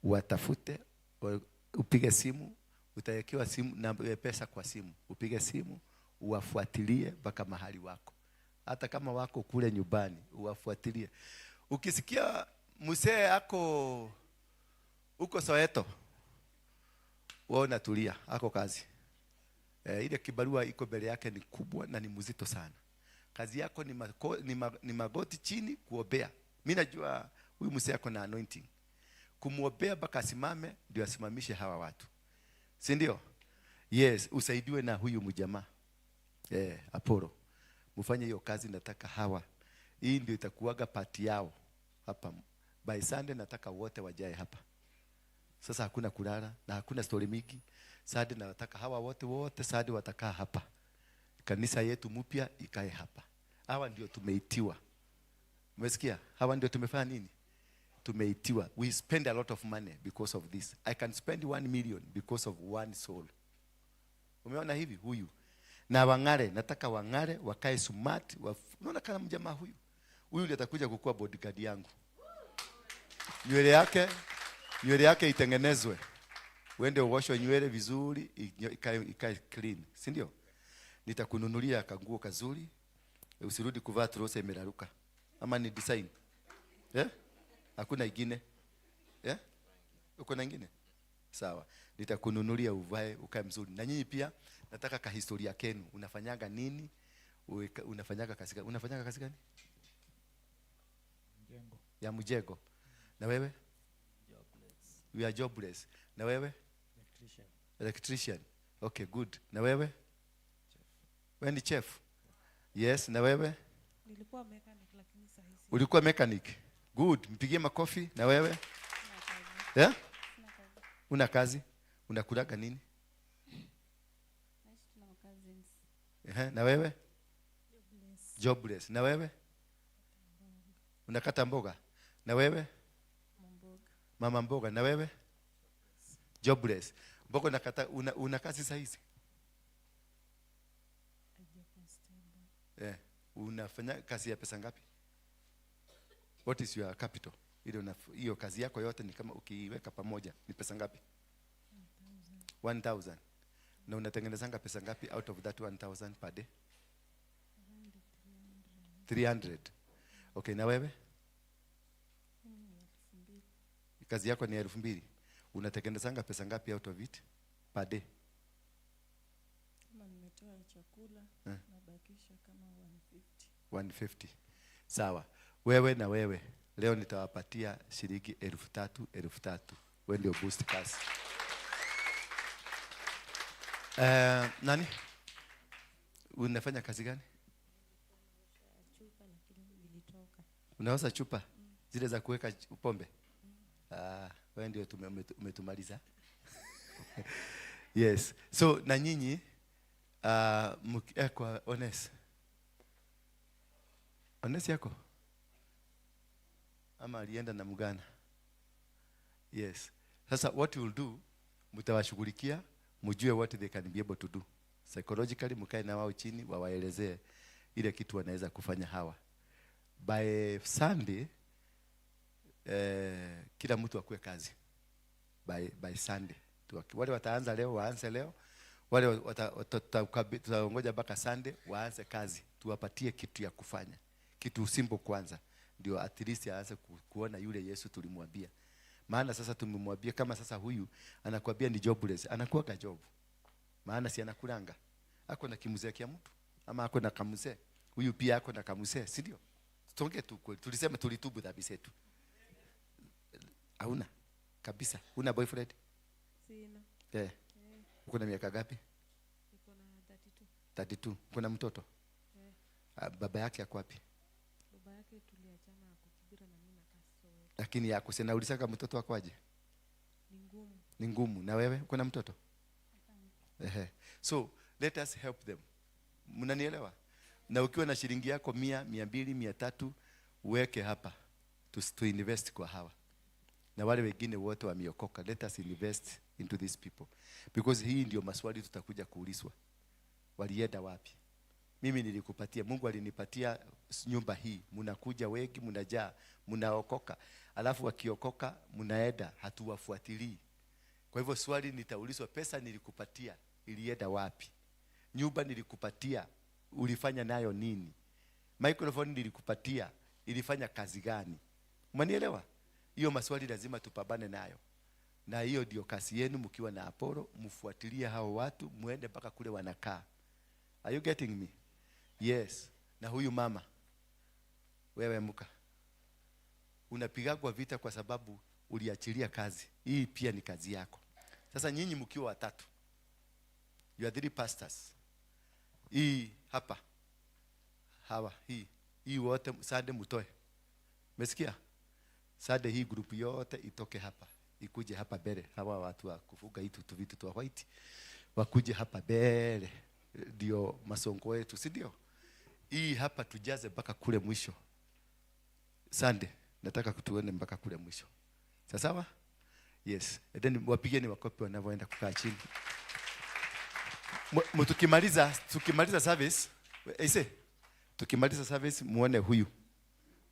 Watafute, upige simu, utawekewa simu na pesa kwa simu. Upige simu, uwafuatilie mpaka mahali wako. Hata kama wako kule nyumbani, uwafuatilie. Ukisikia mzee ako uko Soweto, wewe unatulia, ako kazi. Ile kibarua iko mbele yake ni kubwa na ni mzito sana. Kazi yako ni magoti chini kuombea. Mimi najua huyu mzee ako na anointing. Kumuombea mpaka asimame ndio asimamishe hawa watu. Si ndio? Yes, usaidiwe na huyu mjamaa. Apollo. Mfanye hiyo kazi, nataka hawa. Hii ndio itakuwaga party yao hapa. By Sunday nataka wote wajae hapa. Sasa hakuna kulala na hakuna story mingi. Sunday nataka hawa wote Sunday watakaa hapa. Kanisa yetu mpya ikae hapa. Hawa ndio tumeitiwa. Umesikia? Hawa ndio tumefanya nini? Tumeitiwa. We spend a lot of money because of this. I can spend 1 million because of one soul. Umeona hivi huyu? Na wangare, nataka wangare, wakae smart. Unaona kama mjamaa huyu? Huyu ndiye atakuja kukua bodyguard yangu. Nywele yake itengenezwe. Uende uoshwe nywele vizuri, ikae clean. Si ndio? Nitakununulia kanguo kazuri. Usirudi kuvaa trosa imeraruka. Ama ni design. Hakuna ingine. Uko na ingine? Sawa. Nitakununulia uvae ukae mzuri. Na nyinyi pia nataka ka historia kenu. Unafanyaga nini? Unafanyaga kazi gani? Unafanyaga kazi gani? Mjengo. Ya mjengo. Na wewe? Jobless. We are jobless. Na wewe? Electrician. Electrician. Okay, good. Na wewe? Chef. Wewe ni chef? Yes, na wewe? Nilikuwa mechanic lakini sasa hizi. Ulikuwa mechanic. Good. Mpigie makofi. Na wewe? Una kazi? Unakulaga nini? Naishi na cousins. Na wewe? Jobless. Jobless. Na wewe? Unakata mboga. Na wewe? Mboga. Mama mboga. Na wewe? Jobless. Mboga nakata, una kazi saa hizi? Unafanya kazi ya pesa ngapi? What is your capital? Hiyo kazi yako yote ni kama ukiweka pamoja ni pesa ngapi? 1,000. Na unatengenezanga pesa ngapi out of that 1,000 per day? 300. Okay, na wewe? Kazi yako ni 2,000. Unatengenezanga pesa ngapi out of it per day? Kama nimetoa chakula nabakisha kama 150. 150. Sawa. Wewe na wewe leo nitawapatia shilingi 3,000. Wewe ndio boost kazi. Nani? Unafanya kazi gani? Chupa lakini nilitoka. Unauza chupa? Zile za kuweka pombe? Wewe ndio umetumaliza. Yes. So na nyinyi kwa Ones. Ones yako? Ama alienda na Mugana? Yes. Sasa what you will do, mtawashughulikia, mjue what they can be able to do. Psychologically mkae na wao chini, wawaelezee ile kitu wanaweza kufanya hawa. By Sunday kila mtu akue kazi. By Sunday. Wale wataanza leo waanze leo. Wale tutaongoja mpaka Sunday waanze kazi. Tuwapatie kitu ya kufanya. Kitu simple kwanza. Ndio at least aanze kuona yule Yesu tulimwambia. Maana sasa tumemwambia kama sasa huyu anakuambia ni jobless, anakuwa ka job. Maana si anakulanga. Ako na kimuzee kia mtu ama ako na kamuzee. Huyu pia ako na kamuzee, si ndio? Tuongee tu kweli. Tulisema tulitubu dhambi zetu. Hauna kabisa. Una boyfriend? Sina. Uko na miaka gapi? Niko na 32. 32. Uko na mtoto? Baba yake ako wapi? Baba yake tuliachana hapo. Lakini yako sina ulisaka mtoto wako aje? Ni ngumu. Ni ngumu. Na wewe uko na mtoto? Ehe. So let us help them. Mnanielewa? Na ukiwa na shilingi yako 100, 200, 300 uweke hapa. To invest kwa hawa. Na wale wengine wote wameokoka. Let us invest into these people. Because hii ndio maswali tutakuja kuulizwa. Walienda wapi? Mimi nilikupatia, Mungu alinipatia nyumba hii. Mnakuja wengi, mnajaa, mnaokoka. Alafu wakiokoka, mnaenda, hatuwafuatilii. Kwa hivyo swali nitaulizwa, pesa nilikupatia, ilienda wapi? Nyumba nilikupatia, ulifanya nayo nini? Microphone nilikupatia, ilifanya kazi gani? Umenielewa? Hiyo maswali lazima tupambane nayo. Na hiyo ndio kazi yenu mkiwa na Apollo, mfuatilie hao watu, muende mpaka kule wanakaa. Are you getting me? Yes. Na huyu mama, wewe muka, unapigagwa vita kwa sababu uliachilia kazi. Hii pia ni kazi yako. Sasa nyinyi mkiwa watatu, you are 3 pastors. Hii hapa, hawa, hii wote sade mutoe. Umesikia? Sade hii group yote itoke hapa, ikuje hapa mbele. Hawa watu wa kufuga hitu vitu tu white wakuje hapa mbele, ndio masongo yetu, si ndio? Hii hapa tujaze mpaka kule mwisho. Sunday nataka kutuone mpaka kule mwisho. Sawa? Yes. And then wapigeni makofi wanavyoenda kukaa chini. Tukimaliza service, tukimaliza service muone huyu.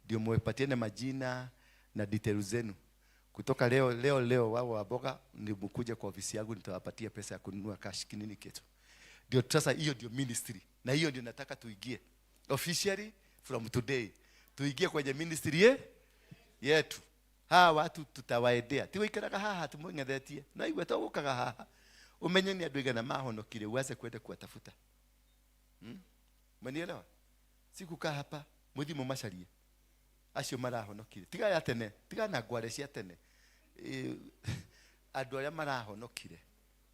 Ndio muepatiane majina na details zenu. Kutoka leo wao waboga ni mkuje kwa ofisi yangu, nitawapatia pesa ya kununua cash kinini kitu. Ndio sasa hiyo ndio ministry. Na hiyo ndio nataka tuigie. Officially from today. Tuigie kwenye ministry yetu. Watu tutawaendea. Tiwe ikaraga haha tumwengethetie. Na iwe togukaga haha. Umenye ni andũ igana mahonokire uanze kwenda kuwatafuta. Umenielewa? Sikukaa hapa muthimo macarie. Acio marahonokire. Tiga ya tene, tiga na ngware cia tene. Andũ arĩa marahonokire.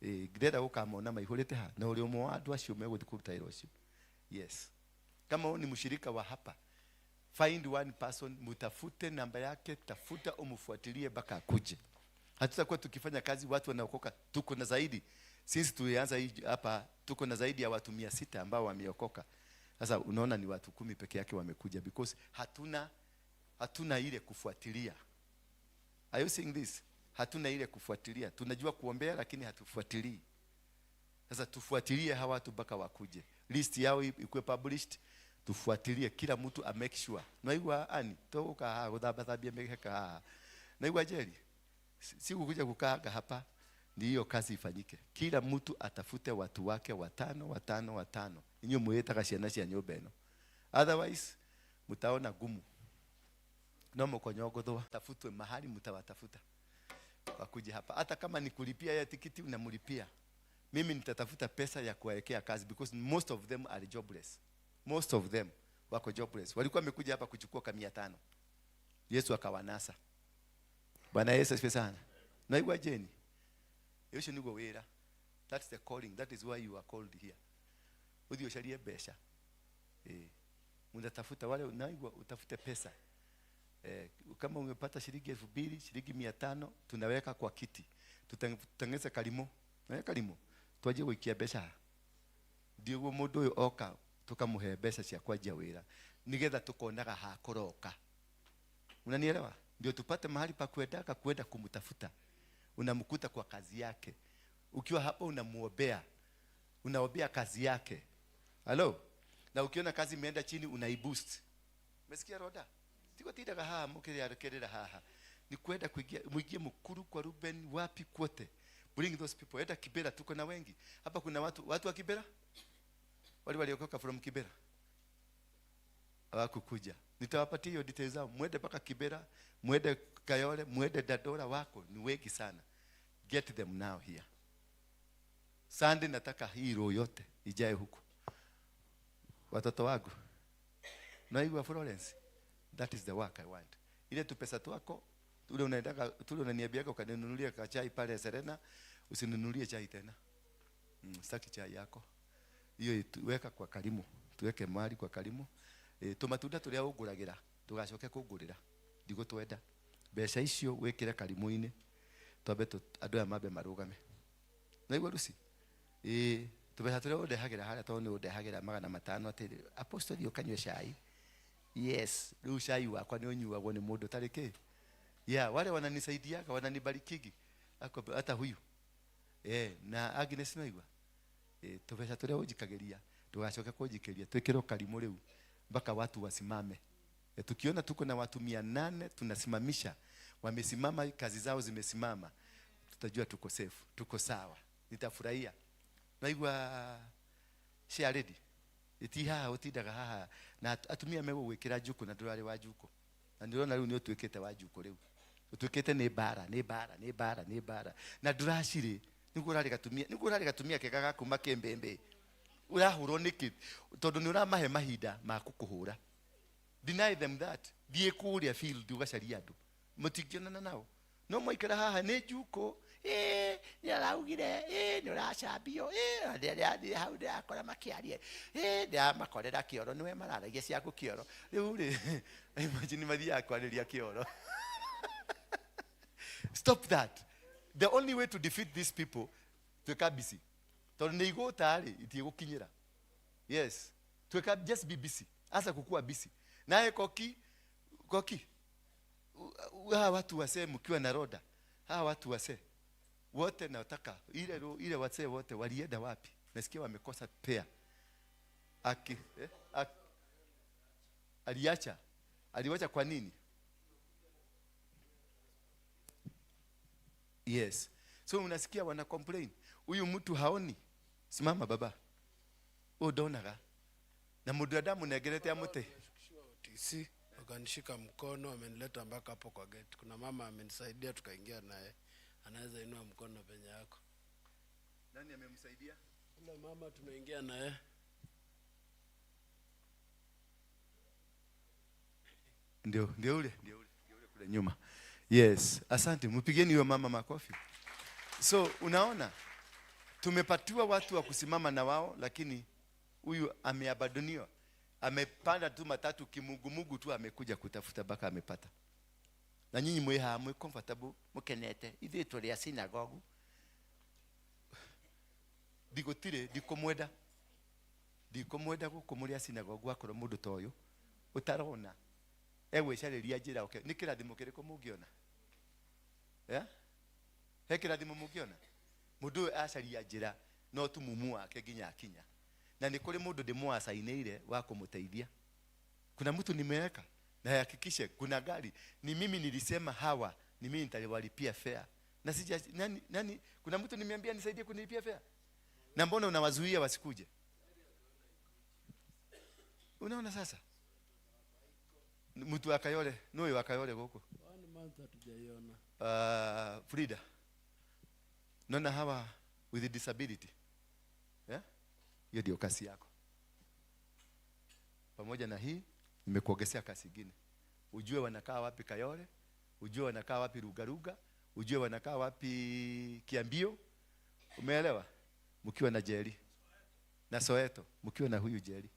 Ngirenda gukamona maihurite ha na uri umwe wa andũ acio meguthi kuruta wĩra ũcio. Yes. Kama ni mshirika wa hapa, find one person, mutafute namba yake, tafuta umfuatilie mpaka akuje. Hatutakuwa tukifanya kazi watu wanaokoka, tuko na zaidi. Since tulianza hii hapa tuko na zaidi ya watu 600 ambao wameokoka. Sasa unaona ni watu 10 peke yake wamekuja because hatuna ile kufuatilia. Are you seeing this? Hatuna ile kufuatilia. Tunajua kuombea lakini hatufuatilii. Sasa tufuatilie hawa watu mpaka wakuje. List yao ikuwe published. Tufuatilie kila mtu a make sure. Naigwa ani toka guthambathabia meheka. Naigwa jeri. Si kukuja kukaa hapa ndio hiyo kazi ifanyike. Kila mtu atafute watu wake watano. Ninyo muetaga ciana cia nyumba eno. Otherwise mtaona gumu. No mkonyogothwa. Tafutwe mahali mtawatafuta. Wakuje hapa. Hata kama ni kulipia ya tikiti unamlipia. Mimi nitatafuta pesa ya kuwawekea kazi because most of them are jobless. Most of them wako jobless. Walikuwa wamekuja hapa kuchukua 500. Yesu akawanasa. Bwana Yesu asifiwe sana. Naigwa jeni. Yesu niguo wira. That's the calling. That is why you are called here. Uthi usharie besha. Unatafuta wale naigwa utafute pesa. Kama umepata shilingi 2000, shilingi 500 tunaweka kwa kiti. Tutengeze kalimo. Na kalimo. Twaje wikia besha. Ndio mundu uyu oka tukamuhe besha cia kwajia wira. Nigetha tukonaga ha koroka. Unanielewa? Ndio tupate mahali pa kwenda kumtafuta. Unamkuta kwa kazi yake. Ukiwa hapa unamuombea. Unaombea kazi yake. Hello? Na ukiona kazi imeenda chini unaiboost. Umesikia Roda? Tiko tidaga haha mukiriarekerera haha. Ni kwenda muingie mkuru kwa Ruben wapi kwote. Bring those people. Enda Kibera tuko na wengi. Hapa kuna watu wa Kibera? Wale waliokoka from Kibera. Hawakukuja. Nitawapatia hiyo details zao. Mwende mpaka Kibera, mwende Kayole, mwende Dadora wako ni wengi sana. Get them now here. Sunday nataka hii roho yote ijae huku. Watoto wangu. Naigwa Florence. That is the work I want. Ile tu pesa twako, tule unaendaka, tule unaniambiaga ukaninunulia kachai pale Serena, usinunulie chai tena. Sitaki chai yako. Hiyo weka kwa Karimu. Tuweke mali kwa Karimu. Tumatunda turia uguragira tugacoke kugurira ndigo twenda Besha icio wekire karimu-ini twambe andu aya mambe marugame. Naigua Lucy? Tubeca turia undehagira haria tondu ni undehagira 500 atiri apostoli ukanywe cai. Yes, riu cai wakwa ni unyuagwo ni mundu tariki. Yeah, wale wananisaidiaga wananibarikigi. Hata huyu. Na Agnes naigua. Tubeca turia unjikagiria tugacoke kunjikeria twikirwo karimu riu mpaka watu wasimame. Tukiona tuko na watu 800 tunasimamisha, wamesimama, kazi zao zimesimama, tutajua tuko safe, tuko sawa. Nitafurahia. Naigua share ready. Itiha utindaga haha na atumia mewe gwikira juku na ndurari wa juku. Na ndirona riu ni utwikite wa juku riu. Utwikite ni bara. Na nduraciri niguo urari gatumia kega gaku makembembe. Urahurwo niki tondu ni uramahe mahinda ma kukuhura. Deny them that. Thie kuria field ugacaria andu. Mutingionana nao. No moikara haha ni juko. Ni araugire ni uracambio ndi hau ndirakora makiarie ndamakorera kioro niwe mararagia ciaku kioro riu ri imagine mathia kwariria kioro. Stop that. The only way to defeat these people tweka busy tondu ni igutari itigukinyira. Yes, tweka just be busy. Asa kukua busy naye koki hawa watu wase mkiwa na roda, hawa watu wase wote nataka ile wase wote walienda wapi? Nasikia wamekosa pea. Aliwacha kwa nini? Yes. So unasikia wana complain. Huyu mtu haoni. Simama baba. Udonaga. Na mwanadamu negerete amote. TC wakanishika mkono, amenileta mpaka hapo kwa gate. Kuna mama amenisaidia tukaingia naye. Anaweza inua mkono penye yako. Nani amemsaidia? Ule mama tumeingia naye. Ndio ule kule nyuma. Yes, asante. Mpigeni huyo mama makofi. So unaona tumepatiwa watu wa kusimama na wao, lakini huyu ameabadoniwa. Amepanda tu matatu kimugumugu tu, amekuja kutafuta baka amepata. Na nyinyi mwe comfortable mukenete ithe tuli ya sinagogu digotire dikomweda gukomuria sinagogu akoro mundu toyo utarona ewe shariria njira okay ni kirathimo kiriko mungiona he kirathimo mungiona mundu acaria njira no tumumu wake ginya akinya na ni kuri mundu ndimwasainiire wa kumuteithia. Kuna mtu nimeweka na hakikishe kuna gari ni mimi nilisema hawa ni mimi nitawalipia fare na sija nani kuna mtu nimeambia nisaidie kunilipia fare na mbona unawazuia wasikuje? Unaona sasa mtu akayole noyo akayole huko 1 month hatujaiona. Frida nona hawa with a disability hiyo ndio kasi yako. Pamoja na hii nimekuongezea kasi nyingine. Ujue wanakaa wapi Kayole, ujue wanakaa wapi Rugaruga, ujue wanakaa wapi Kiambio. Umeelewa? Mkiwa na Jeri na Soweto, mkiwa na huyu Jeri.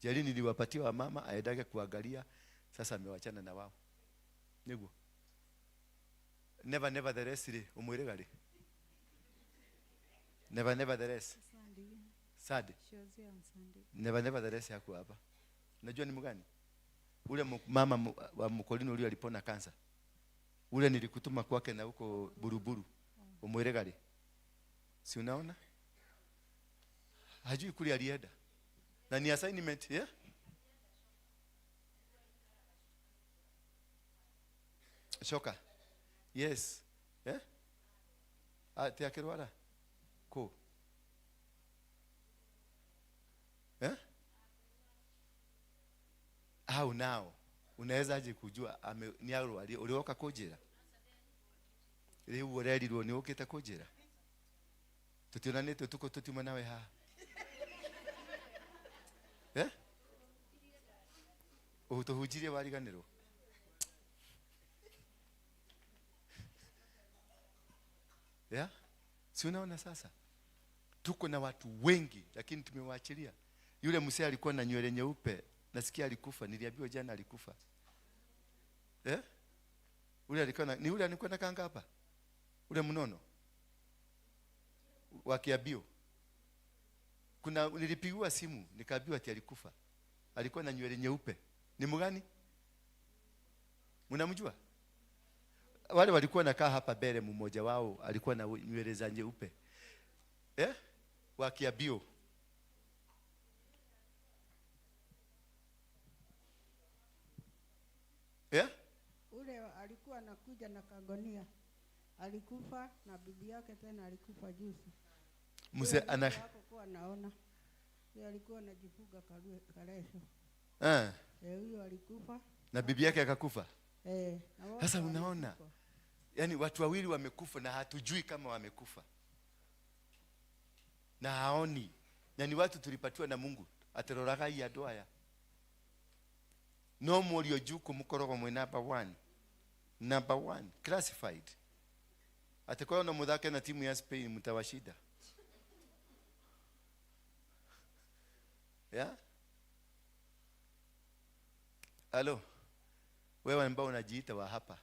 Jeri niliwapatia wa mama aendage kuangalia, sasa amewachana na wao. Niguo. Never the rest umwire gari. Never the rest. Sunday. Never the rest yako hapa. Unajua ni mgani? Ule mama wa Mkolino ule alipona kansa. Ule nilikutuma kwake na huko Buruburu. Umwire gari. Si unaona? Hajui kule alienda. Na ni assignment, Shoka. Yes. Tia kirwara. Ko. How now? Unaweza aje kujua ni arwari ulioka kujira? Riu urerirwo ni ukite kujira. Tutionanite tuko tutima nawe ha. Utuhujirie wariganirwo. Si unaona sasa? Tuko na watu wengi lakini tumewaachilia. Yule msee alikuwa na nywele nyeupe, nasikia alikufa, niliambiwa jana alikufa. Ule alikuwa ni ule alikuwa na kanga hapa. Ule mnono. Wa Kiabio. Kuna nilipigiwa simu nikaambiwa ati alikufa. Alikuwa na nywele nyeupe. Ni mgani? Mnamjua? Wale walikuwa nakaa hapa mbele, mmoja wao alikuwa na nywele za nyeupe. Wa Kiabio. Ule alikuwa anakuja na kagonia. Alikufa na bibi yake tena alikufa juzi. Mzee ana hakuwa naona. Yeye alikuwa anajifuga Karesho. Huyo alikufa na bibi yake akakufa. Sasa unaona? Yaani watu wawili wamekufa na hatujui kama wamekufa. Na haoni. Na ni watu tulipatiwa na Mungu. Ateroraga ya doaya. No mulio juko mukorogo mwe number 1 classified. Atakuwa na mudhake na timu ya Spain mtawashida. Hello. Wewe ambao unajiita wa hapa.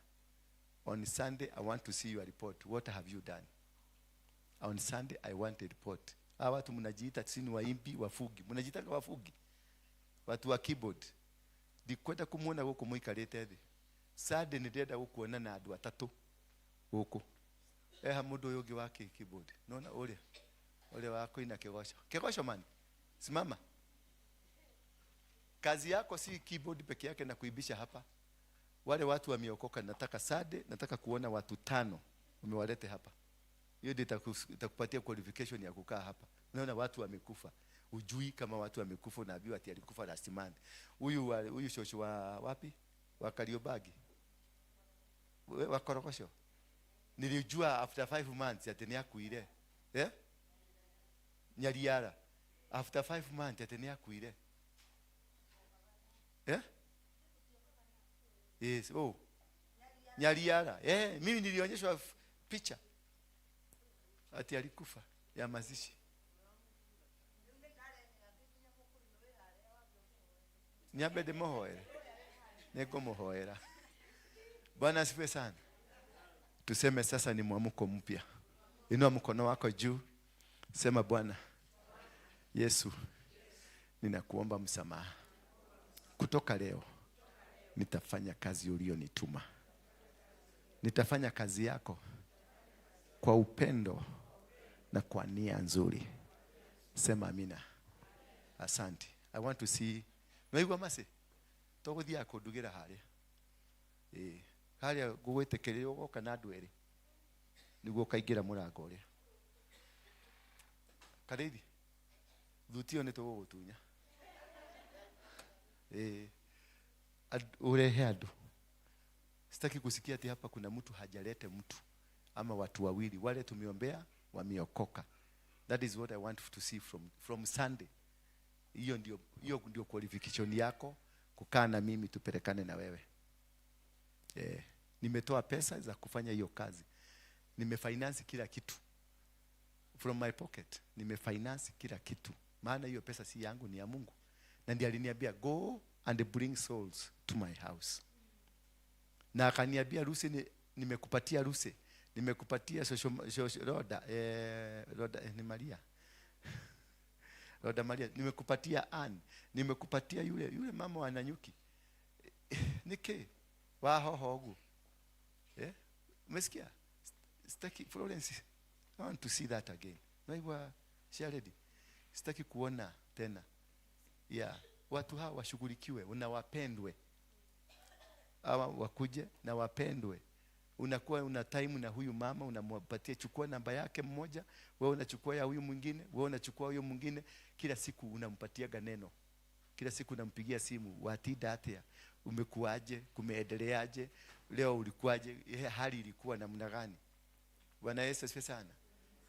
On Sunday I want to see your report. What have you done? On Sunday I want a report. Hawa watu mnajiita sisi waimbi wafugi. Mnajiita wafugi. Watu wa keyboard. Ndikwenda kumuona huko muikarete thi. Sunday ndirenda gukuona na andu atatu huko. Mundu uyu ungi wa keyboard. Naona ule wako ina kegosho. Kegosho man. Simama. Kazi yako si keyboard peke yake na kuibisha hapa. Wale watu wameokoka, nataka Sunday, nataka kuona watu 5 umewalete hapa. Hiyo ndio itakupatia qualification ya kukaa hapa. Unaona watu wamekufa. Ujui kama watu wamekufa, unaambiwa ati alikufa last month. Huyu shosho wa wapi? Wa Kariobagi. Wa Korokosho. Nilijua after 5 months ati ni akuire. Nyariara. After 5 months ati ni akuire. Yes, Nyariara. Mimi nilionyeshwa picha ati alikufa ya mazishi. Nyabede mohoera. Neko mohoera. Bwana asifiwe sana. Tuseme sasa ni mwamko mpya. Inua mkono wako juu. Sema Bwana Yesu, ninakuomba msamaha. Kutoka leo nitafanya kazi ulionituma. Nitafanya kazi yako kwa upendo na kwa nia nzuri. Sema amina. Asante. I want to see. Naigwa mase. Toguthia akundugira haria. Haria gugwitekererio goka na ndwere. Niguo kaingira murango ria. Karithi. Thutio ni tugugutunya. Urehe andu. Sitaki kusikia ati hapa kuna mtu hajalete mtu ama watu wawili wale tumeombea wameokoka. That is what I want to see from Sunday. Hiyo ndio qualification yako kukaa na mimi tupelekane na wewe. Nimetoa pesa za kufanya hiyo kazi. Nimefinance kila kitu. From my pocket nimefinance kila kitu. Maana hiyo pesa si yangu, ni ya Mungu. Na ndiye aliniambia go and bring souls to my house. Na akaniambia Ruse, nimekupatia Ruse. Nimekupatia Roda ni Maria. Roda Maria, nimekupatia Ann, nimekupatia yule mama wa Nanyuki. Nike wa hoho. Umesikia? Sitaki Florence. I want to see that again. Naigwa Sharedi. Sitaki kuona tena. Watu hawa washughulikiwe, unawapendwe. Hawa wakuje na wapendwe. Unakuwa una time na huyu mama, unampatia, chukua namba yake mmoja, wewe unachukua ya huyu mwingine, wewe unachukua huyu mwingine, kila siku unampatia neno. Kila siku unampigia simu, watida atia, umekuaje, kumeendeleaje, leo ulikuaje, hali ilikuwa namna gani? Bwana Yesu asifiwe sana.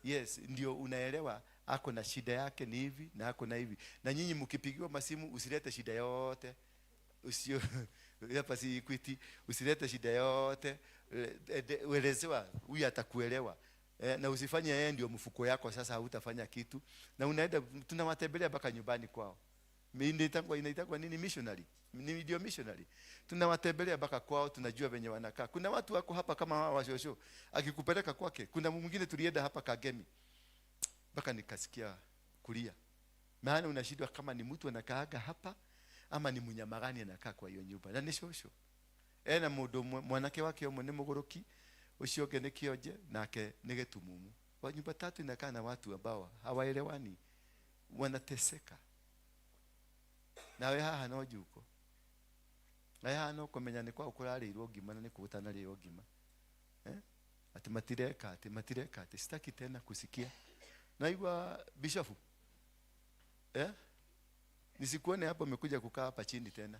Yes, ndio unaelewa ako na shida yake ni hivi na ako na hivi. Na nyinyi mkipigiwa masimu usilete shida yote. Usio hapa si Equity, usilete shida yote. Uelezewa, huyu atakuelewa. Na usifanye yeye ndio mfuko yako, sasa hutafanya kitu. Na unaenda tunawatembelea mpaka nyumbani kwao. inaitangwa nini, missionary, ni ndio missionary. Tunawatembelea mpaka kwao, tunajua venye wanakaa. Kuna watu wako hapa kama hawa washosho, akikupeleka kwake. Kuna mwingine tulienda hapa Kagemi, mpaka nikasikia kulia, maana unashindwa kama ni mtu anakaaga hapa ama ni mnyama gani anakaa kwa hiyo nyumba, na ni shosho. Na mundu mwanake wake omwe ni mugoroki, ucio ũngĩ nĩ kĩonje, nake nĩ gĩtumumu. Kwa nyumba tatu inakaa na watu ambao hawaelewani, wanateseka. Nawe haha no juko, na haha no kumenya nĩ kwa ũkũrarĩirwo ngima na nĩ kũtanarĩirwo ngima. Ati matireka, ati sitaki tena kusikia. Naigwa bishofu, nisikuone hapo umekuja kukaa hapa chini tena.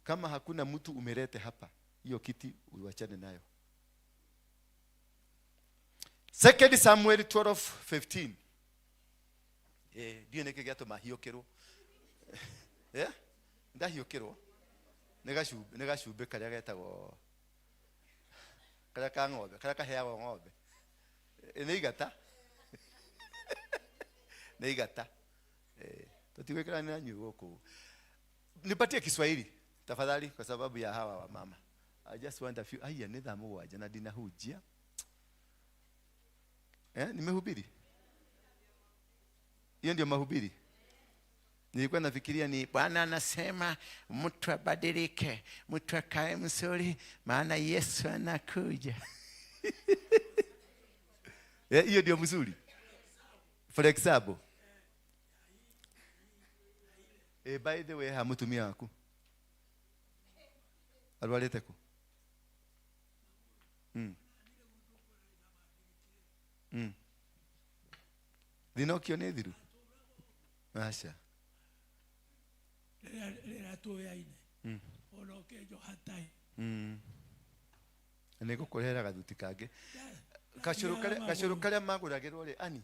Kama hakuna mtu umelete hapa, hiyo kiti uachane nayo. 2 Samuel 12:15. Ndio neke gato mahiokero. Ndahiokero. Negashube karia getagwo karia ka ng'ombe, karia kaheagwo ng'ombe. Nĩ igata. Nĩ igata. Tutigwekera na nyuo huko. Nipatie Kiswahili tafadhali kwa sababu ya hawa wa mama. I just want a few. Aya nĩ thaa mũgwanja na ndina hujia. Nimehubiri. Hiyo ndio mahubiri. Nilikuwa nafikiria ni Bwana anasema mtu abadilike, mtu akae mzuri maana Yesu anakuja. Hiyo ndio mzuri. For example. By the way, hamutumia wako. Alwalete ku. Dinokio nĩ thiru. Acha. Rera tuyaine. Oroke jo hatai. Nego kuhera gathuti kage. Kashuru kale maguragirwo ri ani.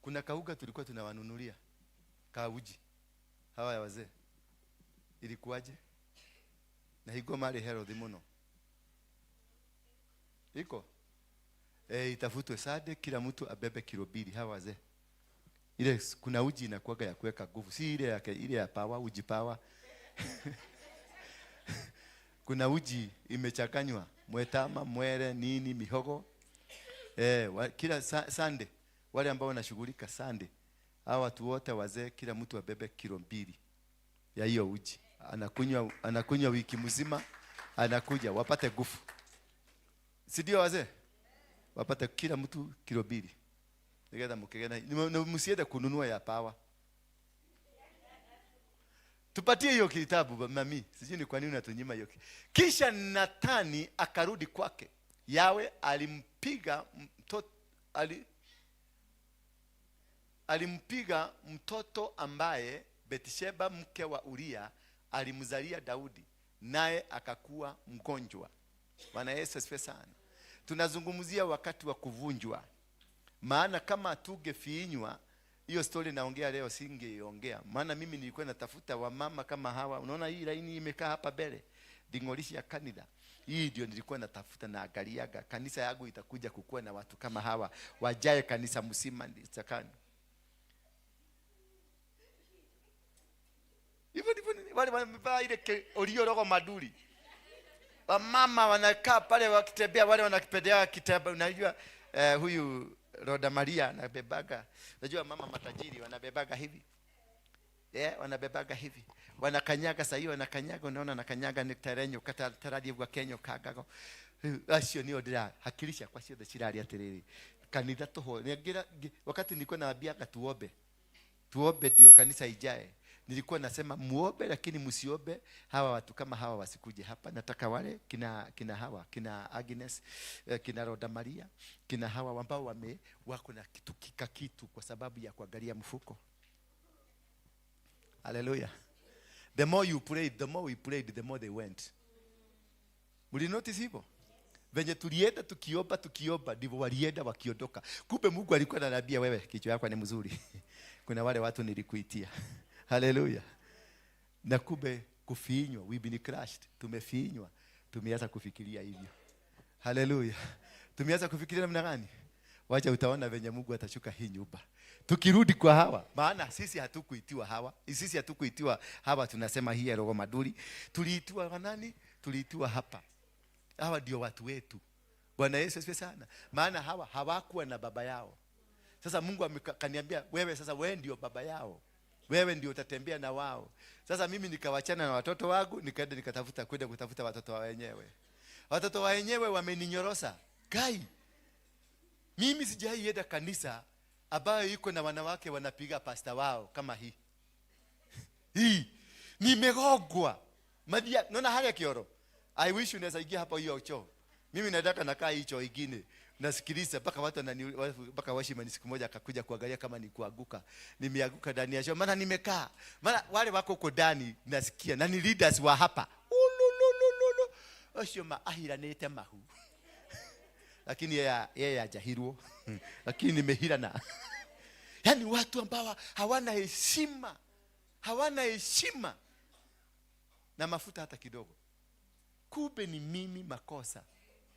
Kuna kauga tulikuwa tunawanunulia. Kauji. Hawa ya wazee. Ilikuwaje? Na higo mali Herod muno. Iko? Itafutwe sade kila mtu abebe kilo 2 hawa wazee. Ile kuna uji inakuaga ya kuweka nguvu. Si ile yake ile ya power, uji power. Kuna uji imechanganywa mwetama, mwere, nini, mihogo. Kila Sunday wale ambao wanashughulika Sunday, hao watu wote wazee kila mtu abebe kilo 2 ya hiyo uji. Anakunywa wiki mzima, anakuja wapate nguvu. Si ndio wazee? Wapate kila mtu kilo 2. Nigeza mkigena msiende kununua ya power. Tupatie hiyo kitabu mami. Sijui ni kwa nini unatunyima hiyo. Kisha Nathani akarudi kwake. Yawe alimpiga mtoto alimpiga mtoto ambaye Betsheba mke wa Uria alimzalia Daudi, naye akakuwa mgonjwa. Bwana Yesu asifiwe sana. Tunazungumzia wakati wa kuvunjwa. Maana kama tungefiinywa, hiyo story naongea leo singeongea. Maana mimi nilikuwa natafuta wamama kama hawa. Unaona hii laini imekaa hapa mbele. Dingolishi ya kanisa. Hii ndio nilikuwa natafuta na angaliaga. Kanisa yangu itakuja kukua na watu kama hawa. Wajae kanisa mzima nitakani. Hivyo wale wamevaa ile oliorogo maduri. Wamama wanakaa pale wakitembea, wale wanakipendea kitaba. Unajua huyu Roda Maria anabebaga. Unajua mama matajiri wanabebaga hivi. Wanabebaga hivi. Wanakanyaga sasa hiyo wanakanyaga, unaona anakanyaga ni terenyo kata taradi kwa Kenya kagago. Acio ni odira hakilisha kwa cio thirari atiriri. Kanitha toho ngira wakati nilikuwa naambiaga tuombe ndio kanisa ijae. Nilikuwa nasema muombe lakini msiombe hawa watu kama hawa wasikuje hapa. Nataka wale kina hawa, kina Agnes, kina Roda Maria, kina hawa ambao wako na kitu kwa sababu ya kuangalia mfuko. Hallelujah. The more you prayed, the more we prayed, the more they went. Muli notice hivyo? Venye tulienda tukiomba ndivyo walienda wakiondoka. Kumbe Mungu alikuwa ananiambia wewe kichwa yako ni mzuri. Kuna wale watu nilikuitia. Hallelujah. Na kumbe kufinywa, we've been crushed. Tumefinywa, tumeanza kufikiria hivyo. Hallelujah. Tumeanza kufikiria namna gani? Wacha utaona venye Mungu atashuka hii nyumba. Tukirudi kwa Hawa, maana sisi hatukuitiwa Hawa. Sisi hatukuitiwa Hawa, tunasema hii roho maduri. Tuliitiwa wanani? Tuliitiwa hapa. Hawa ndio watu wetu. Bwana Yesu asifiwe sana. Maana Hawa hawakuwa na baba yao. Sasa Mungu akaniambia, wewe sasa wewe ndio baba yao. Wewe ndio utatembea na wao. Sasa mimi nikawachana na watoto wangu, nikaenda kutafuta watoto wa wenyewe. Watoto wa wenyewe wameninyorosa. Gai. Mimi sijaienda kanisa ambayo iko na wanawake wanapiga pasta wao kama hii. Hii nimegogwa. Madia, naona haya kioro. I wish unaweza ingia hapa hiyo choo. Mimi nataka nakaa hicho ingine. Nasikiliza mpaka watu mpaka washimani siku moja akakuja kuangalia kama ni kuanguka. Nimeanguka ndani ya choo. Maana nimekaa. Maana wale wako huko ndani nasikia na ni leaders wa hapa. Ululululu. Osho maahira nete mahu. Lakini yeye hajahirwo. Lakini nimehirana. Yaani watu ambao hawana heshima. Hawana heshima. Na mafuta hata kidogo. Kumbe ni mimi makosa.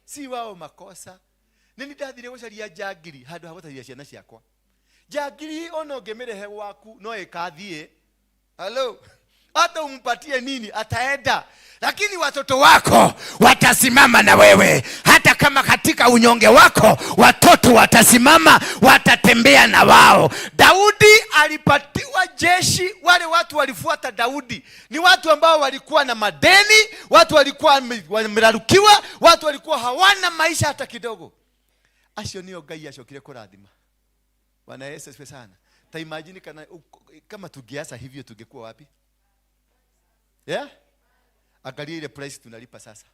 Si wao makosa. Nini ndathire gucaria jagiri handu habataria ciana ciakwa. Jagiri ono ngemerehe waku no ikathie. Hello. Hata umpatie nini ataenda. Lakini watoto wako watasimama na wewe. Hata kama katika unyonge wako watoto watasimama, watatembea na wao. Daudi alipatiwa jeshi, wale watu walifuata Daudi. Ni watu ambao walikuwa na madeni, watu walikuwa wamerarukiwa, watu walikuwa hawana maisha hata kidogo. Asio niyo Ngai ashokire kurathima. Bwana Yesu asifiwe sana. Ta imagine kama tungeasa hivyo tungekuwa wapi? Yeah? Angalia ile price tunalipa sasa.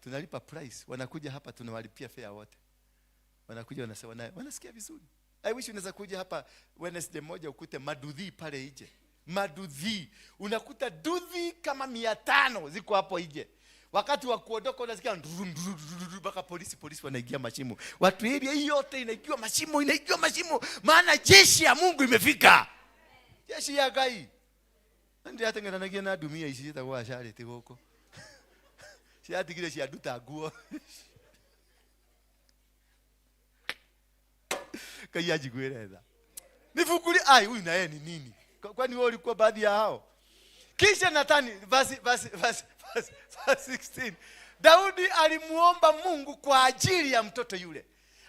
Tunalipa price. Wanakuja hapa tunawalipia fare wote. Wanakuja wanasema wanasikia vizuri. I wish unaweza kuja hapa Wednesday moja ukute madudhi pale nje. Madudhi. Unakuta dudhi kama 500 ziko hapo nje. Wakati wa kuondoka unasikia mpaka polisi wanaingia mashimo. Watu area yote inaingia mashimo. Maana jeshi ya Mungu imefika. Jeshi ya Ngai. Ndio atengenanagia na dumia ici ta kwa shari ti goko. Ciatigire cia nduta nguo. Kai ajigwira tha. Nifukuri ai huyu na yeye ni nini? Kwani wewe ulikuwa baadhi ya hao? Kisha Nathani verse 16. Daudi alimuomba Mungu kwa ajili ya mtoto yule.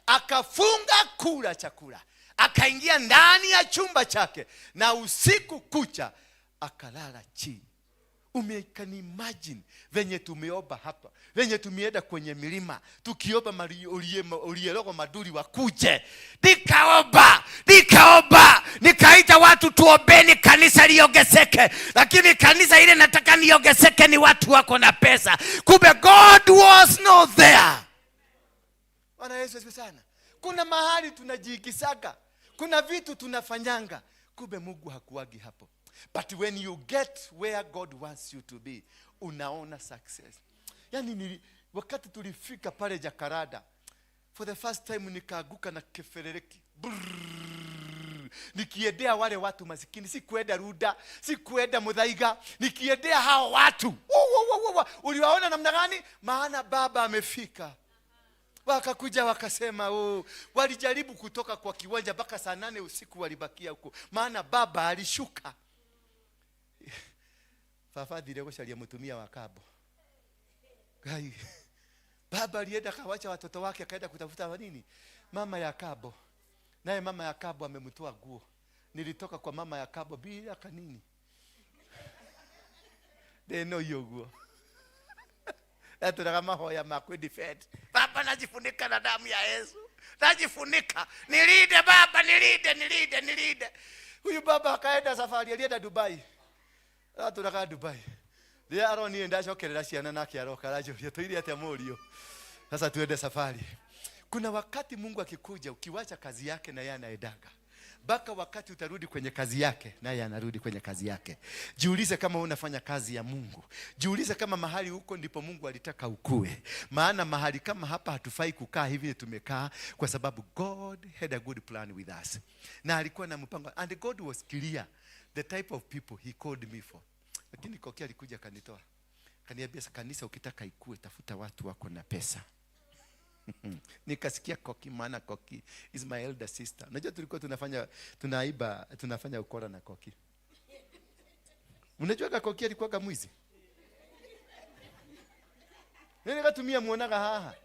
Akafunga kula chakula. Akaingia ndani ya chumba chake na usiku kucha akalala chini. Can imagine venye tumeomba hapa, venye tumeenda kwenye milima tukiomba uliyeloko maduri wakuje. Nikaomba nikaita watu tuombeni kanisa liongezeke, lakini kanisa ile nataka niongezeke ni watu wako na pesa. Kumbe God was not there. Bwana Yesu asifiwe sana. Kuna mahali tunajikisaga, kuna vitu tunafanyanga, kumbe Mungu hakuagi hapo. But when you get where God wants you to be, unaona success. Yani wakati tulifika pale Jakarada, for the first time nikaaguka na keferereki. Nikiendea wale watu masikini, si kuenda Ruda, si kuenda Muthaiga, nikiendea hao watu. Uliwaona namna gani? Maana baba amefika. Wakakuja wakasema walijaribu kutoka kwa kiwanja mpaka saa 8 usiku walibakia huko. Maana baba alishuka. Fafadhile gusharia mutumia wa Kabo. Gai. Baba alienda kawacha watoto wake akaenda kutafuta nini? Mama ya Kabo. Naye mama ya Kabo amemtoa nguo. Nilitoka kwa mama ya Kabo bila kanini. They know you go. Tunataka mahoya makwe defend. Baba najifunika na damu ya Yesu. Najifunika. Nilinde baba, nilinde. Huyu baba akaenda safari, alienda Dubai. Tunaka Dubai. Ndio aroni enda shokerera ciana nake aroka rajo. Tuile ate morio. Sasa tuende safari. Kuna wakati Mungu akikuja ukiwacha kazi yake na yeye anaendaga. Baka wakati utarudi kwenye kazi yake na yeye anarudi kwenye kazi yake. Jiulize kama unafanya kazi ya Mungu. Jiulize kama mahali huko ndipo Mungu alitaka ukue. Maana mahali kama hapa hatufai kukaa hivi tumekaa kwa sababu God had a good plan with us. Na alikuwa na mpango and God was clear the type of people he called me for. Lakini Kokia alikuja kanitoa. Kaniambia kanisa ukitaka ikue tafuta watu wako na pesa. Nikasikia Koki, maana Koki is my elder sister. Unajua tulikuwa tunafanya ukora na Koki. Unajua Koki alikuwa mwizi. Nini katumia muonaga haha.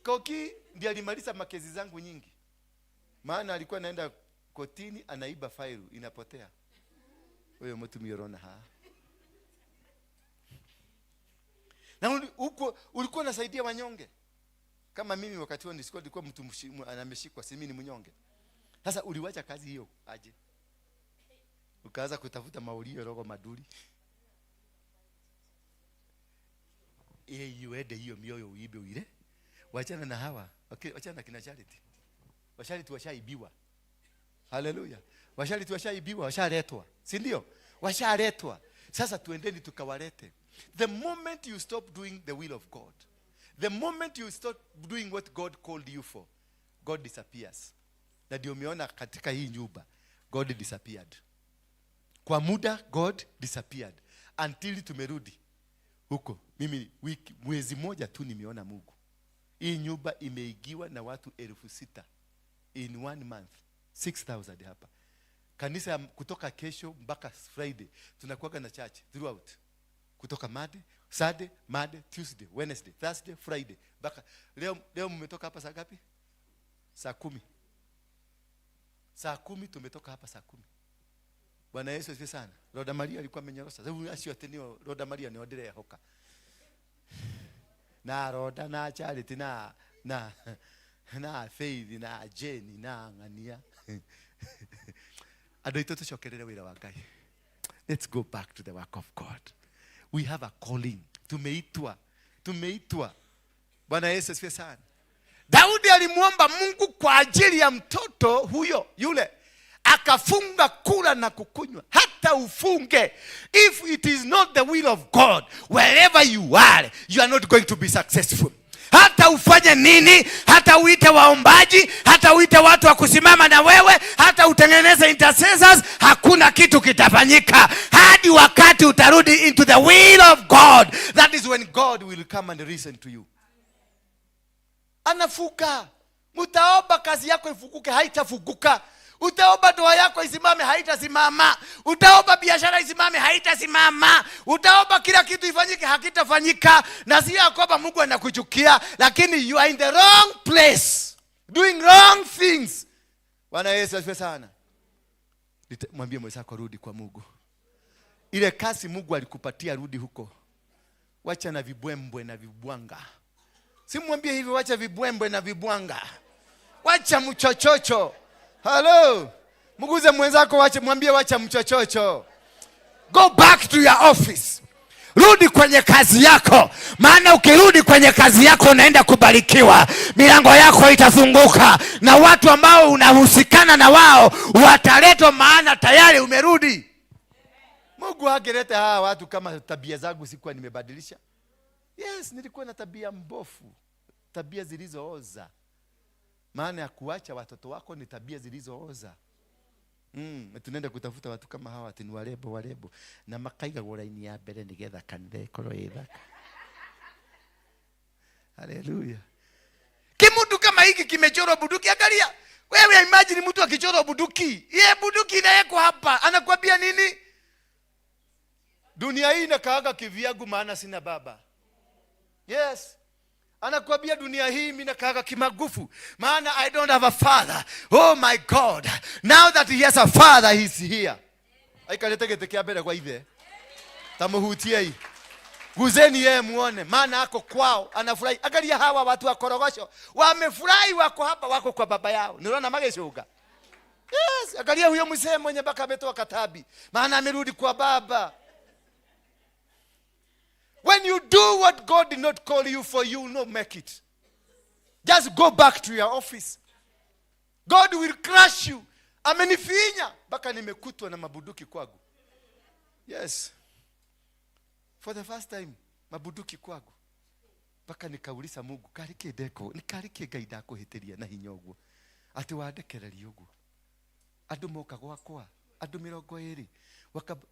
Koki ndiye alimaliza makezi zangu nyingi. Maana alikuwa anaenda kotini anaiba file inapotea. Wewe mtu miorona haha. Na ulikuwa unasaidia wanyonge. Kama mimi wakati huo nilikuwa mtu anameshikwa, si mimi ni mnyonge. Sasa uliwacha kazi hiyo aje? Ukaanza kutafuta maulio rogo maduri. Uende hiyo mioyo uibe uile. Wachana na hawa. Okay, wachana na kina Charity. Charity washaibiwa. Hallelujah. Charity washaibiwa, washaletwa. Si ndio? Washaletwa. Sasa tuendeni tukawalete. The moment you stop doing the will of God, the moment you stop doing what God called you for, God disappears. Na ndio umeona katika hii nyumba, God disappeared. Kwa muda God disappeared until tumerudi huko. Mimi mwezi moja tu nimeona Mungu. Hii nyumba imeigiwa na watu 6,000 in 1 month. 6,000 hapa. Kanisa kutoka kesho mpaka Friday tunakuwa na church throughout. Kutoka Monday, Saturday, Monday, Tuesday, Wednesday, Thursday, Friday. Baka leo mmetoka hapa saa ngapi? Saa 10. Saa 10 tumetoka hapa saa 10. Bwana Yesu asifiwe sana. Roda Maria alikuwa amenyorosa. Sababu asio atenio Roda Maria ni odere ya hoka. Na Roda na Charity na Faith na Jenny na Ngania. Adoito tushokerere wira wa Ngai. Let's go back to the work of God. We have a calling. Tumeitwa. Bwana Yesu asifiwe sana. Daudi alimuomba Mungu kwa ajili ya mtoto huyo yule. Akafunga kula na kukunywa. Hata ufunge. If it is not the will of God, wherever you are not going to be successful. Hata ufanye nini, hata uite waombaji, hata uite watu wa kusimama na wewe, hata utengeneze intercessors, hakuna kitu kitafanyika hadi wakati utarudi into the will of God. That is when God will come and listen to you. Anafuka. Utaomba kazi yako ifukuke, haitafukuka. Utaomba ndoa yako isimame, haitasimama. Utaomba biashara isimame, haitasimama. Utaomba kila kitu ifanyike, hakitafanyika. Na si kwamba Mungu anakuchukia, lakini you are in the wrong place, doing wrong things. Bwana Yesu asifiwe sana. Mwambie mwenzako rudi kwa Mungu. Ile kazi Mungu alikupatia rudi huko. Wacha na vibwembwe na vibwanga. Simwambie hivi, wacha vibwembwe na vibwanga. Wacha mchochocho. Hello. Muguze mwenzako mwambie wacha mchochocho. Go back to your office. Rudi kwenye kazi yako. Maana ukirudi kwenye kazi yako unaenda kubarikiwa. Milango yako itafunguka. Na watu ambao unahusikana na wao wataletwa, maana tayari umerudi. Mungu hageleta hawa watu kama tabia zangu sikuwa nimebadilisha. Yes, nilikuwa na tabia mbofu. Tabia zilizooza. Maana ya kuacha watoto wako ni tabia zilizooza. Tunaenda kutafuta watu kama hawa ati ni warebo. Na makaiga goraini ya mbere nigetha kanitha ikorwo ithaka. Hallelujah. Kimutu kama hiki kimechorwa buduki, angalia. Wewe imagine mtu akichorwa buduki. Yeye buduki inawekwa hapa. Anakuambia nini? Dunia hii inakaaga kivyangu maana sina baba. Yes. Anakuambia dunia hii mimi nakaaga kimagufu maana I don't have a father. Oh my God. Now that he has a father, he's here. Aikaleta getekea mbele kwa ithe. Tamuhutia hii. Guzeni yeye muone maana ako kwao anafurahi. Angalia hawa watu wa Korogosho. Wamefurahi, wako hapa, wako kwa baba yao. Unaona mageshoga. Yes, angalia huyo mzee mwenye baka ametoa katabi. Maana amerudi kwa baba. When you do what God did not call you for, you will not make it. Just go back to your office. God will crush you. Amenifinya baka nimekutwa na mabuduki kwangu. Yes. For the first time mabuduki kwangu. Baka nikauliza Mungu, karike deko, nikarike gaida ko heteria na hinyogo. Ati wadekereri ugu. Andu moka gwakwa, andu 20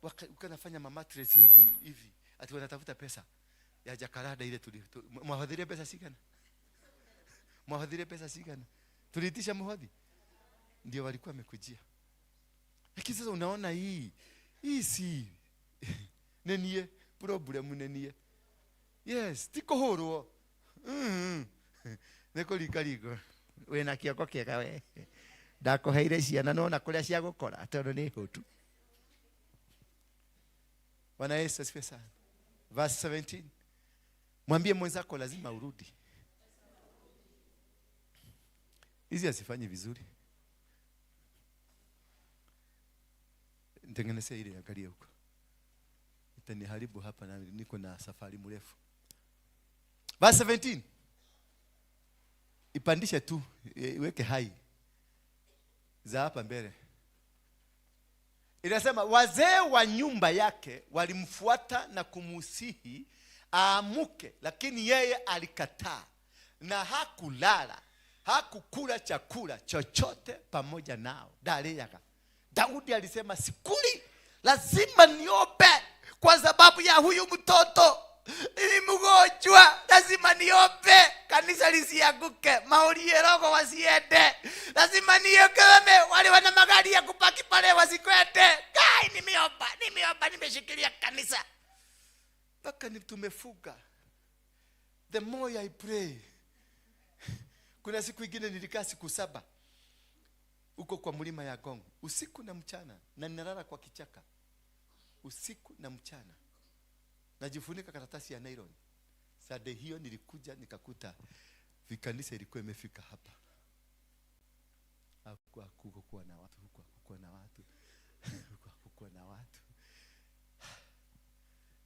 wakanafanya mamattress hivi. Ati wanatafuta pesa. ya Jakaranda ile mwahudhuria pesa sigana? Mwahudhuria pesa sigana? Tuliitisha mhodhi. Ndio walikuwa wamekujia. Lakini sasa unaona hii si nenie problem nenie. Yes, tiko horo. Neko likariko. We na kioko kiega we. Ndako heire ciana no na kuria cia gukora tondu ni hutu. Bwana Yesu asifiwe sana. Verse 17. Mwambie mwenzako lazima urudi. Hizi asifanye vizuri. Nitengeneze ile angalia huko. Itaniharibu hapa na niko na safari mrefu. Verse 17. Ipandishe tu, iweke hai. Za hapa mbele. Inasema wazee wa nyumba yake walimfuata na kumusihi aamuke, lakini yeye alikataa na hakulala, hakukula chakula chochote pamoja nao. Daudi alisema sikuli, lazima niombe kwa sababu ya huyu mtoto. Ni mgonjwa, lazima niombe kanisa lisianguke, maolie roho wasiende. Lazima niokeme wale wana magari ya kupaki pale wasikwende. Kai nimeomba nimeshikilia kanisa. Mpaka ni tumefuga. The more I pray. Kuna siku ingine nilikaa siku 7 uko kwa mlima ya Gongo, usiku na mchana, na ninalala kwa kichaka usiku na mchana, najifunika karatasi ya nylon. Sade hiyo nilikuja nikakuta vikanisa ilikuwa imefika hapa. Hakukuwa na watu, hakukuwa na watu.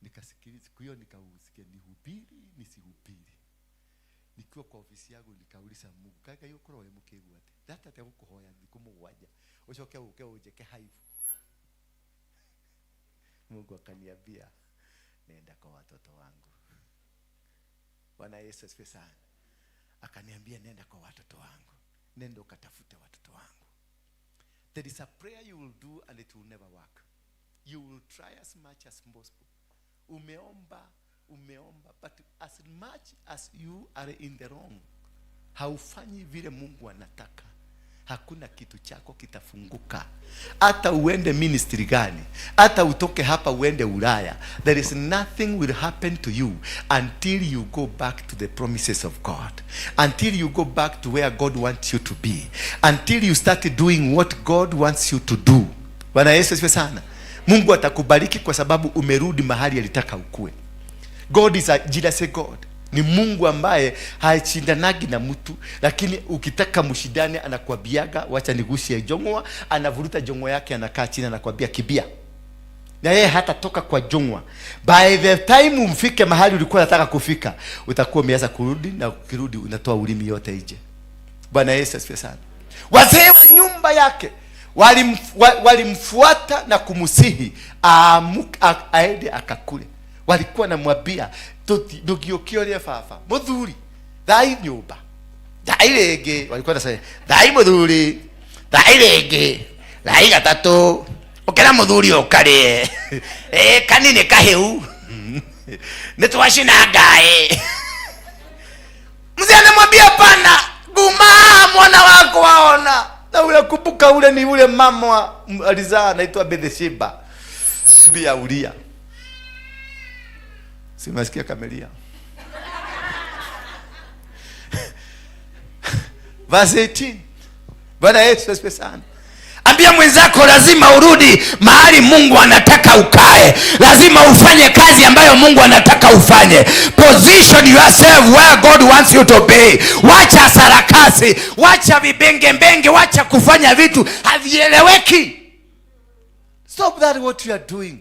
Nikasikiliza siku hiyo, nikausikia nihubiri nisihubiri. Nikiwa kwa ofisi yangu nikauliza Mungu, kaga hiyo koro mukegu ate data te gukuhoya ndikumugwaja ucoke ujeke haivu. Mungu akaniambia nenda kwa watoto wangu. Bwana Yesu asifiwe sana. Akaniambia nenda kwa watoto wangu, nenda ukatafute watoto wangu. There is a prayer you will do and it will never work. You will try as much as possible. Umeomba, but as much as you are in the wrong, haufanyi vile Mungu anataka, hakuna kitu chako kitafunguka. Hata uende ministry gani, hata utoke hapa uende Ulaya, there is nothing will happen to you until you go back to the promises of God, until you go back to where God wants you to be, until you start doing what God wants you to do. Bwana Yesu asifiwe sana. Mungu atakubariki kwa sababu umerudi mahali alitaka ukue. God is a jealous God. Ni Mungu ambaye haishindanagi na mtu, lakini ukitaka mshidane anakuambiaga wacha nigusie jongwa, anavuruta jongwa yake, anakaa chini anakuambia kibia. Na yeye hata toka kwa jongwa. By the time umfike mahali ulikuwa unataka kufika, utakuwa umeanza kurudi, na ukirudi unatoa ulimi yote nje. Bwana Yesu asifiwe sana. Wazee wa nyumba yake walimfuata na kumusihi aende akakule. Walikuwa namwambia ndugiokiore baba muthuri thai nyumba thai rege, walikuwa nasema thai muthuri thai rege thai gatatu ukera muthuri ukare kanini kaheu nitwashina ngae. Mzee anamwambia pana guma mwana wako waona. Na unakumbuka ule ni ule mama alizaa anaitwa Bethsheba bia Uria. Simasikia Kamelia. Verse 18. Bwana Yesu asifiwe sana. Ambia mwenzako lazima urudi mahali Mungu anataka ukae. Lazima ufanye kazi ambayo Mungu anataka ufanye. Position yourself where God wants you to be. Wacha sarakasi, wacha vibenge, wacha kufanya vitu havieleweki. Stop that what you are doing.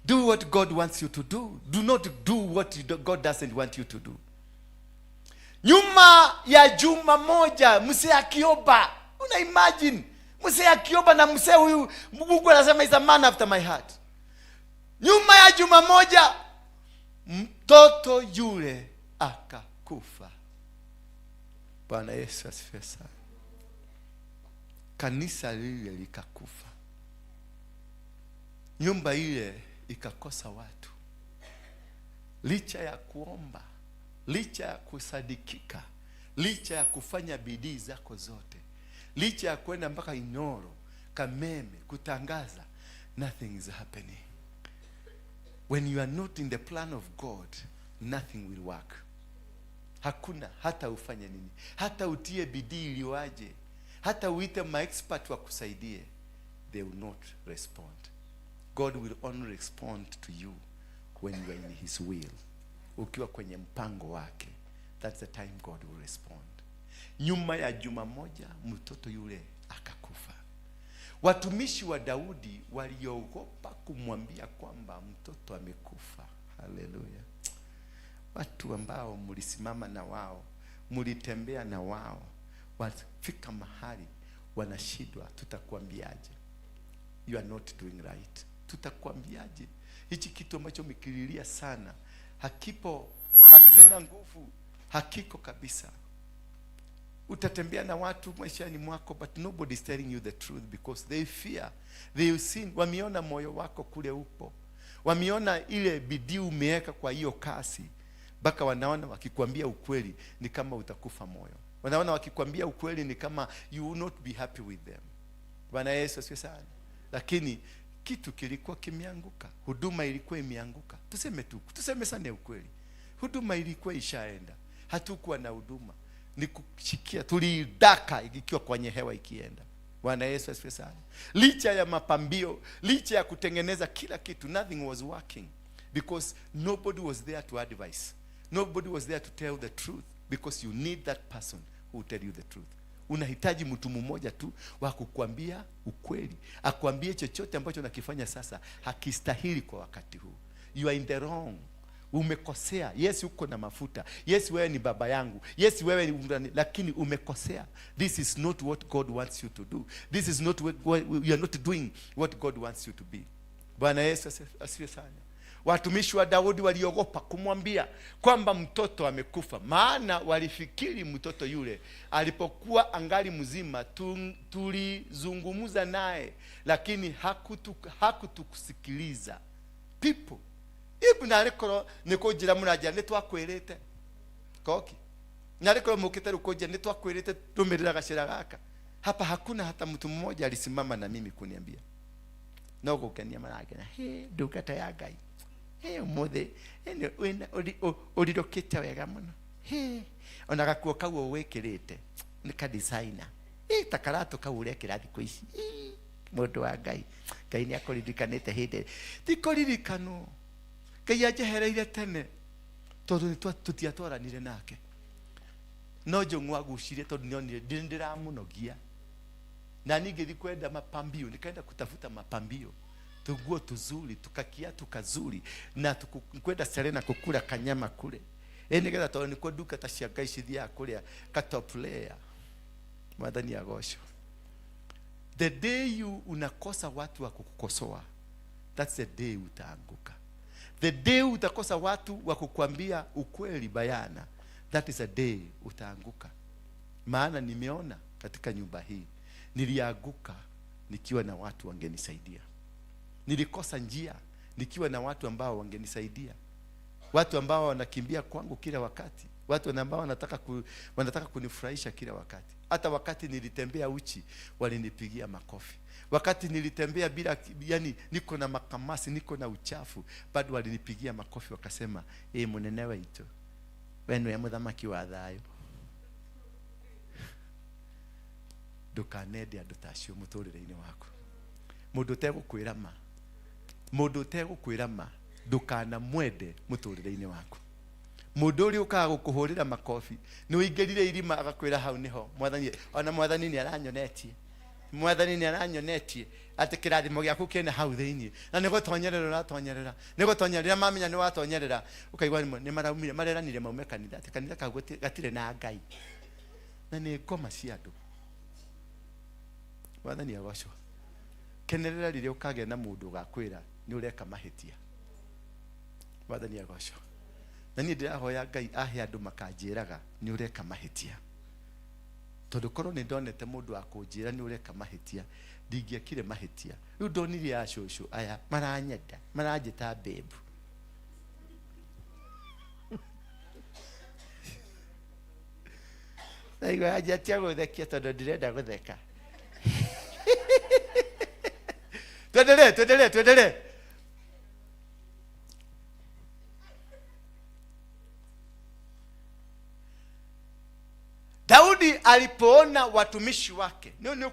Do what God wants you to do. Do not do what God doesn't want you to do. Nyuma ya juma moja mzee akiomba, una imagine mzee akiomba, na mzee huyu Mungu anasema is a man after my heart. Nyuma ya juma moja mtoto yule akakufa. Bwana Yesu asifiwe sana. Kanisa lile likakufa. Nyumba ile ikakosa watu. licha ya kuomba, licha ya kusadikika, licha ya kufanya bidii zako zote, licha ya kwenda mpaka Inoro, Kameme kutangaza, nothing is happening. When you are not in the plan of God, nothing will work. Hakuna, hata ufanye nini, hata utie bidii iliyoaje, hata uite maexpert wa kusaidie, they will not respond. God will only respond to you when you are in his will. Ukiwa kwenye mpango wake, that's the time God will respond. Nyuma ya juma moja mtoto yule akakufa. Watumishi wa Daudi waliogopa kumwambia kwamba mtoto amekufa. Haleluya. Watu ambao mlisimama na wao, mlitembea na wao, wafika mahali wanashindwa, tutakwambiaje? You are not doing right. Tutakwambiaje? Hichi kitu ambacho umekililia sana hakipo, hakina nguvu, hakiko kabisa. Utatembea na watu maishani mwako, but nobody is telling you the truth because they fear. They seen, wameona moyo wako kule upo, wameona ile bidii umeweka kwa hiyo kasi, mpaka wanaona wakikwambia ukweli ni kama utakufa moyo. Wanaona wakikwambia ukweli ni kama you will not be happy with them. Bwana Yesu asifiwe sana. Lakini kitu kilikuwa kimeanguka, huduma ilikuwa imeanguka. Tuseme sana ukweli, huduma ilikuwa ishaenda, hatukuwa na huduma, ni kushikia, tulidaka ikiwa kwenye hewa ikienda. Bwana Yesu asifiwe sana. Licha ya mapambio, licha ya kutengeneza kila kitu, nothing was working because nobody was there to advise, nobody was there to tell the truth, because you need that person who will tell you the truth. Unahitaji mtu mmoja tu wa kukwambia ukweli, akwambie chochote ambacho nakifanya sasa hakistahili kwa wakati huu. You are in the wrong. Umekosea. Yes, uko na mafuta. Yes, wewe ni baba yangu. Yes, wewe ni, lakini umekosea. This is not what God wants you to do. This is not what you are not doing what God wants you to be. Bwana Yesu asifiwe sana. Watumishi wa Daudi waliogopa kumwambia kwamba mtoto amekufa, maana walifikiri mtoto yule alipokuwa angali mzima tulizungumza naye, lakini hakutukusikiliza. People, ibu narekoro nikojira muraja nitwakwirite koki, narekoro mukite rukojira nitwakwirite tumirira gashira gaka. Hapa hakuna hata mtu mmoja alisimama na mimi kuniambia no gukenia maragena he ndungata ya Ngai he muthe ene urirokite wega muno he ona gakuo kau wekirite ni ka designer takarato kau urekira thiko ici mundu wa Ngai. Ngai ni akoririkanite hindi tikoririkano Ngai ajehereire tene tondu tutiatwaranire nake, no njung'wa gucirie tondu nionire ndiramunogia, na ningethi kwenda mapambio, nikaenda kutafuta mapambio, tuguo tuzuri, tukakia tukazuri, na tukwenda Serena kukula kanyama kule. Nigetha tondu nikuo duka ta cia Ngai cithia kuria ka top player. Mwathani agocwo. The day you unakosa watu wa kukukosoa, that's the day utaanguka. The day utakosa watu wa kukwambia ukweli bayana, that is a day utaanguka. Maana nimeona katika nyumba hii nilianguka nikiwa na watu wangenisaidia. Nilikosa njia nikiwa na watu ambao wangenisaidia. Watu ambao wanakimbia kwangu kila wakati, watu ambao wanataka kunifurahisha kila wakati. Hata wakati nilitembea uchi walinipigia makofi. Wakati nilitembea bila, yani niko na makamasi, niko na uchafu, bado walinipigia makofi wakasema, munene wetu wenu ya muthamaki wa thayo. Ndukanende andu tacio muturire-ini waku. Mundu tegukwira ma, mundu tegukwira ma, ndukana mwende muturire-ini waku. Mundu uri ukaga gukuhurira makofi ni uingirire irima agakwira hau niho mwathani, ona mwathani ni aranyonetie, mwathani ni aranyonetie ati kirathimo giaku kina hau thiini, na nigo tonyerera ratonyerera, nigo tonyerera mamenya ni watonyerera, ukaigwa ni maraumire mareranire maume kanitha, ati kanitha kagu gatire na Ngai, na ni ngoma cia andu. Mwathani agocwo. Kenerera rire ukage na mundu gakwira ni ureka mahitia. Mwathani agocwo. Na ni ndirahoya Ngai ahe andu makanjiraga ni ureka mahitia. Tondu korwo ni ndonete mundu akunjira ni ureka mahitia, ndingiekire mahitia. Riu ndonire acũcũ aya maranyenda, maranjita bebu. Na igo ajatia guthekia tondu ndirenda gutheka. Tuendelee. Daudi alipoona watumishi wake, ni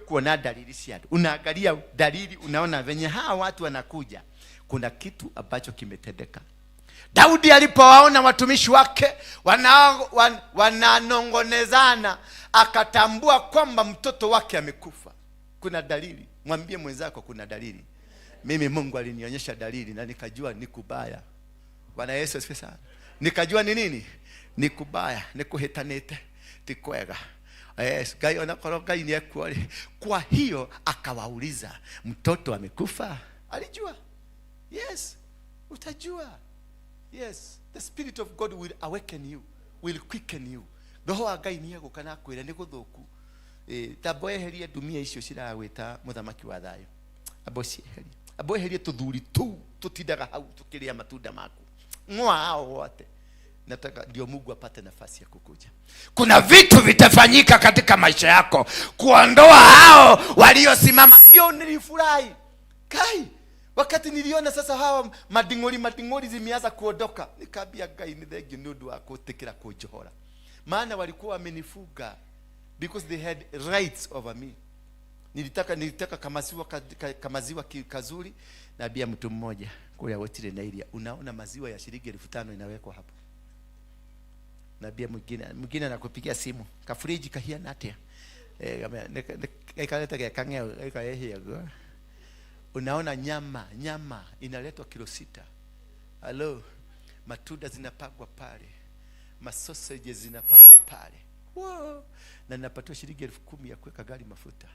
kuona dalili si adu. Unaangalia dalili, unaona venye hawa watu wanakuja, kuna kitu ambacho kimetendeka. Daudi alipowaona watumishi wake wananongonezana, akatambua kwamba mtoto wake amekufa. Kuna dalili. Mwambie mwenzako kuna dalili. Mimi Mungu alinionyesha dalili na nikajua ni kubaya. Bwana Yesu asifiwe sana. Nikajua ni nini? Ni kubaya, ni kuhitanite, tikwega. Yes, Gai onakoro Gai ni ekuari. Kwa hiyo akawauliza, mtoto amekufa? Alijua. Yes, utajua. Yes, the Spirit of God will awaken you, will quicken you. Roho wa Ngai ni agukana kwira ni guthuku. Taboeherie dumia icio ciragwita muthamaki wa thayo. Aboeherie tuthuri tu tutindaga hau tukiria matunda maku. Ng'wao wote. Nataka ndio Mungu apate nafasi ya kukuja. Kuna vitu vitafanyika katika maisha yako kuondoa hao waliosimama. Ndio nilifurahi. Kai, wakati niliona sasa hawa madingori zimeanza kuondoka, nikaambia Ngai ni thank you ndio akutikira kujohora. Maana walikuwa wamenifuga because they had rights over me. Nilitaka kama ziwa kazuri, na bia mtu mmoja kule Wotire na Iria, unaona maziwa ya shilingi 5,000 inawekwa hapo. Na bia mwingine anakupigia simu, kafriji kahia natia. Ikaleta kangeo, ikaehia. Unaona nyama inaletwa kilo 6. Hello, matunda zinapagwa pale. Masausages zinapagwa pale. Wow. Na napatiwa shilingi 10,000 ya kuweka gari mafuta.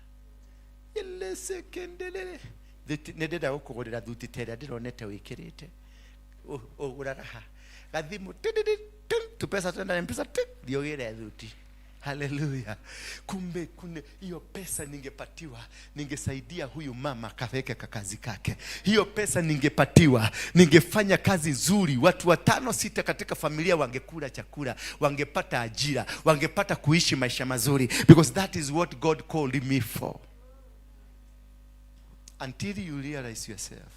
Ile sekendelele. Nededa ukugorera thuti tera ndironete wikirite. Uraraha. Gathimu tupesa twenda mpesa diogere thuti. Haleluya. Kumbe hiyo pesa ningepatiwa, ningesaidia huyu mama kaweke kazi kake. Hiyo pesa ningepatiwa, ningefanya kazi nzuri. Watu 5-6 katika familia wangekula chakula, wangepata ajira, wangepata kuishi maisha mazuri, because that is what God called me for. Until you realize yourself,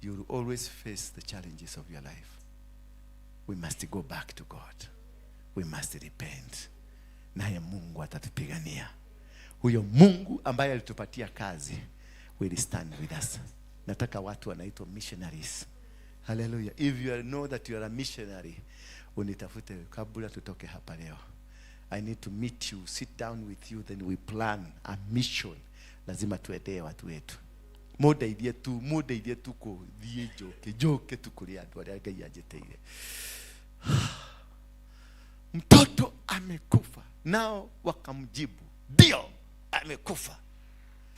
you will always face the challenges of your life. We must go back to God. We must repent. Naye Mungu atatupigania. Huyo Mungu ambaye alitupatia kazi will stand with us. Nataka watu wanaitwa missionaries. Hallelujah. If you know that you are a missionary, unitafute kabla tutoke hapa leo. I need to meet you, sit down with you, then we plan a mission. Lazima tuendee watu wetu. Moda idea tu ko thie joke tu kuri andu aria Ngai anjeteire. Mtoto amekufa. Nao wakamjibu, ndio amekufa.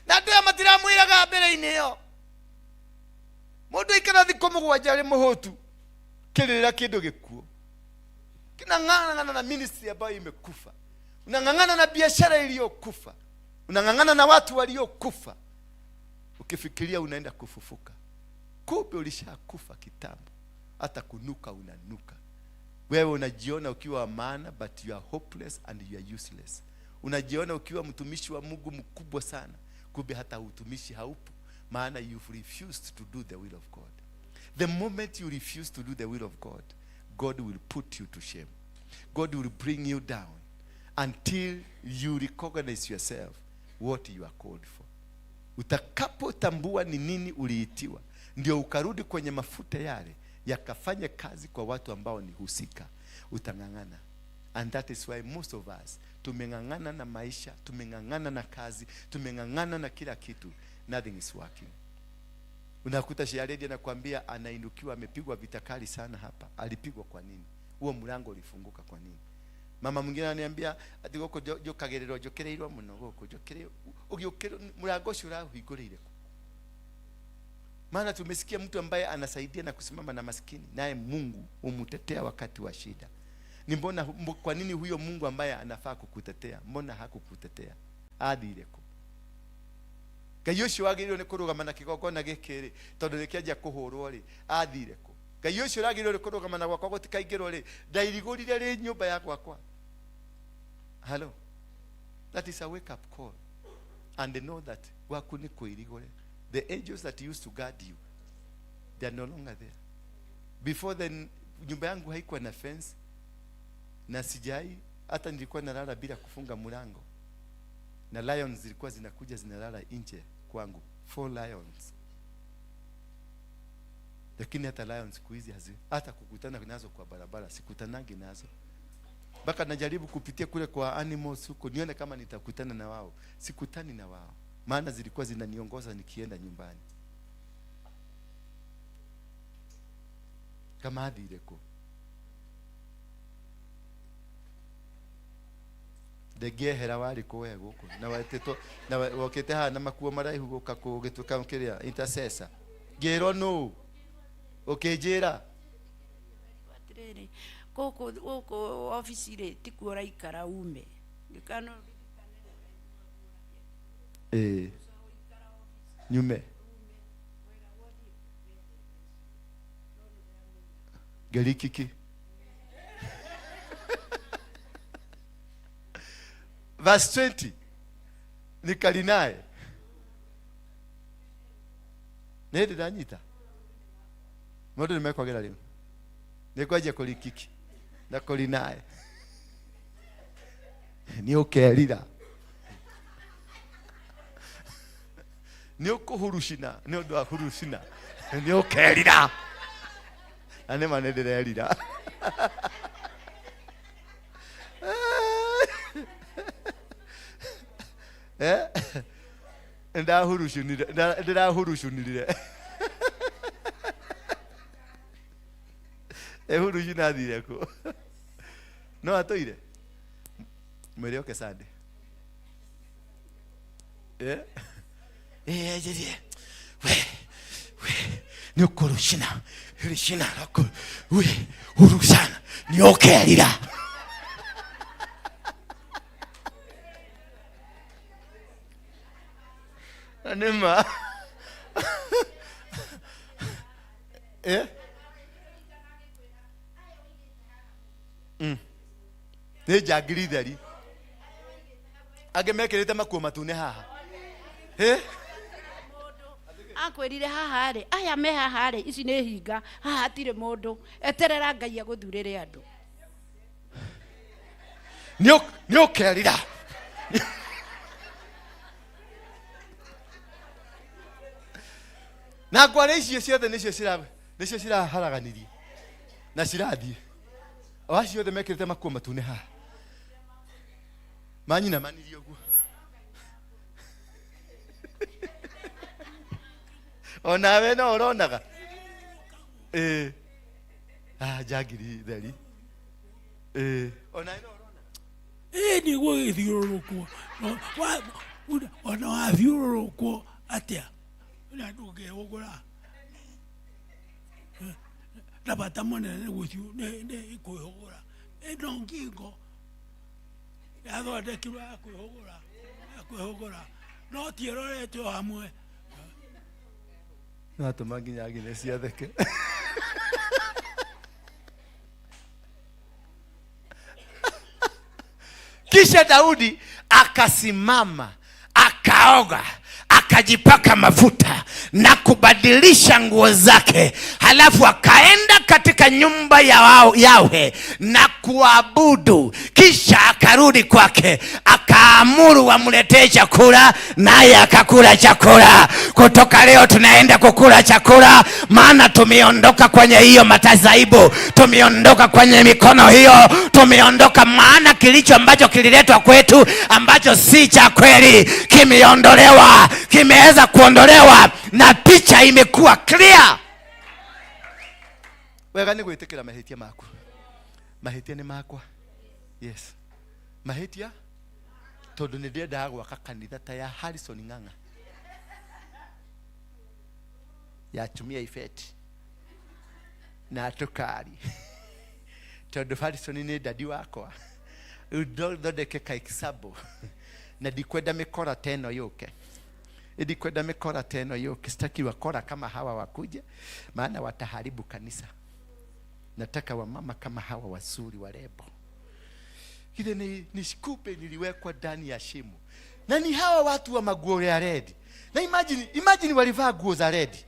Na ndio matiramuiraga mbere-ini yo. Mundu ikara thikũ 7 ari muhotu kirira kindu gikuo. Kinang'ang'ana na ministry ambayo imekufa. Unang'ang'ana na biashara iliyokufa. Unang'ang'ana na watu waliokufa. Ukifikiria unaenda kufufuka, kumbe ulishakufa kitambo. Hata kunuka unanuka. Wewe unajiona ukiwa maana, but you are hopeless and you are useless. Unajiona ukiwa mtumishi wa Mungu mkubwa sana, kumbe hata utumishi haupo, maana you've refused to do the will of God. The moment you refuse to do the will of God, God will put you to shame. God will bring you down until you recognize yourself what you are called for. Utakapotambua ni nini uliitiwa, ndio ukarudi kwenye mafuta yale yakafanye kazi kwa watu ambao ni husika, utang'ang'ana. And that is why most of us tumeng'ang'ana na maisha, tumeng'ang'ana na kazi, tumeng'ang'ana na kila kitu. Nothing is working. Unakuta Shiaredi anakuambia anainukiwa, amepigwa vita kali sana hapa. Alipigwa kwa nini? Huo mlango ulifunguka kwa nini? Mama mwingine ananiambia ati goko jokagerero jokereirwo muno goko jokere ugiokero mlango ucio urahingurire. Maana tumesikia mtu ambaye anasaidia na kusimama na maskini, naye Mungu umutetea wakati wa shida. Ni mbona kwa nini huyo Mungu ambaye anafaa kukutetea, mbona hakukutetea? Athireko. Ngai ucio wagiriro ni kurugama na kigongona gikiri tondu nikianjia kuhurwo ri, athireko. Ngai ucio ragirwo ri kuruga mana gwakwa gutikaingirwo ri ndairigurire ri nyumba ya gwakwa. Hello. That is a wake up call. And they know that gwaku ni kuirigure. The angels that used to guard you, they are no longer there. Before then, nyumba yangu haikuwa na fence, na sijai hata nilikuwa nalala bila kufunga mlango, na lions zilikuwa zinakuja zinalala nje kwangu, 4 lions. Lakini hata lions siku hizi hata kukutana nazo kwa barabara sikutanangi nazo. Baka najaribu kupitia kule kwa animals huko nione kama nitakutana na wao. Sikutani na wao. Maana zilikuwa zinaniongoza nikienda nyumbani. Kama hadi ileko. Ndege hera wali koe guko. Na wateto na wokete ha na makuo maraihu guka kugituka kiria intercessor. Gero no. Okejera. Watirere. Koko office ile tikuora ikara ume. Ngikano nyume. Galikiki. Verse 20. Nikalinae. Nende danyita. Modo nimekwagera leo. Nikwaje kulikiki. Na kulinae. Ni okerira. Ni okuhurushina, ni odo ahurushina. Ni okerira. Ane manedere erira. Nda hurushunire. Hurushina direko. No atoire. Mwerio kesande. Ni okurushina. Rushina lako. Urushana. Ni okerira. Anema. Ne jagiri dari. Age mekerete makuo matune haha. akwirire haha ri aya me haha ri ici ni hinga haha atire mundu eterera Ngai aguthurire andu ni okerira. Na ngware icio ciothe nicio ciraharaganirie na cirathie acio othe mekirite makuo matune haha manyina manirie uguo. Onawe no uronaga jagiri theri onawe no uronaga ni gugithiururukwo ona wathiururukwo atia na ndungehũgũra na bata mũnene nĩ kwĩhũgũra ĩno ngingo yathondekirwo ya kwĩhũgũra no tiĩrorete o hamwe natũma nginya ngine ciatheke. Kisha Daudi akasimama, akaoga, akajipaka mafuta na kubadilisha nguo zake, halafu akaenda katika nyumba ya Yahwe na kuabudu. Kisha akarudi kwake, akaamuru wamletee chakula, naye akakula chakula. Kutoka leo tunaenda kukula chakula, maana tumeondoka kwenye hiyo matazaibu, tumeondoka kwenye mikono hiyo, tumeondoka. Maana kilicho ambacho kililetwa kwetu ambacho si cha kweli kimeondolewa, kimeweza kuondolewa na picha imekuwa clear. Wega ni gwitikira mahitia maku. Mahitia ni makwa. Yes. Mahitia tondu ni ndenda gwaka kanitha ta ya Harrison Ng'ang'a ya tumia ifeti na tukari tondu Harrison ni dadi wakwa udodeke kaikisabo na dikwenda mikora teno yoke ndikwenda mikora teno yoke. Sitaki wakora kama hawa wakuje, maana wataharibu kanisa. Nataka wamama kama hawa wazuri warembo. Kile ni shikupe niliwekwa ndani ya shimo. Na ni hawa watu wa maguo ya red. Na imagine walivaa nguo za red.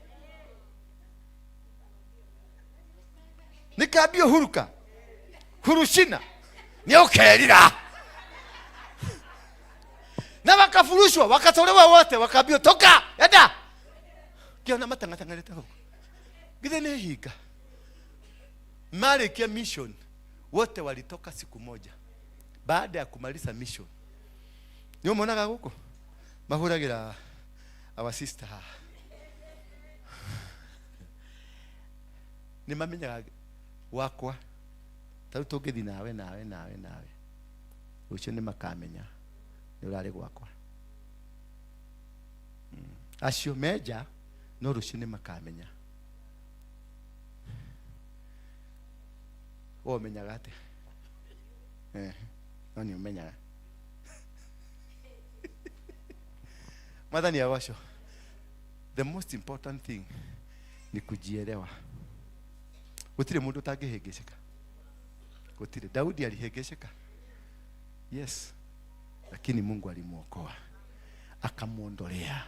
Nikaambia huruka. Hurushina. Ni ukelira. Na wakafurushwa, wakatolewa wote, wakaambia toka, enda. Kiona matangatangaleta huko. Githene higa. Mali kia mission wote walitoka siku moja. Baada ya kumaliza mission. Niyo mwonaga huko. Mahuragira our sister. Ni mamenya wakwa. Tarutogethi nawe. Ucio ni makamenya. Ni urari gwakwa. Acio meja no rucio ni makamenya. Menyaga ate. No ni umenyaga. Madhani ya washo. The most important thing ni kujielewa. Gutire mundu utangihengesheka. Gutire. Daudi alihengesheka. Yes. Lakini Mungu alimuokoa. Akamuondolea.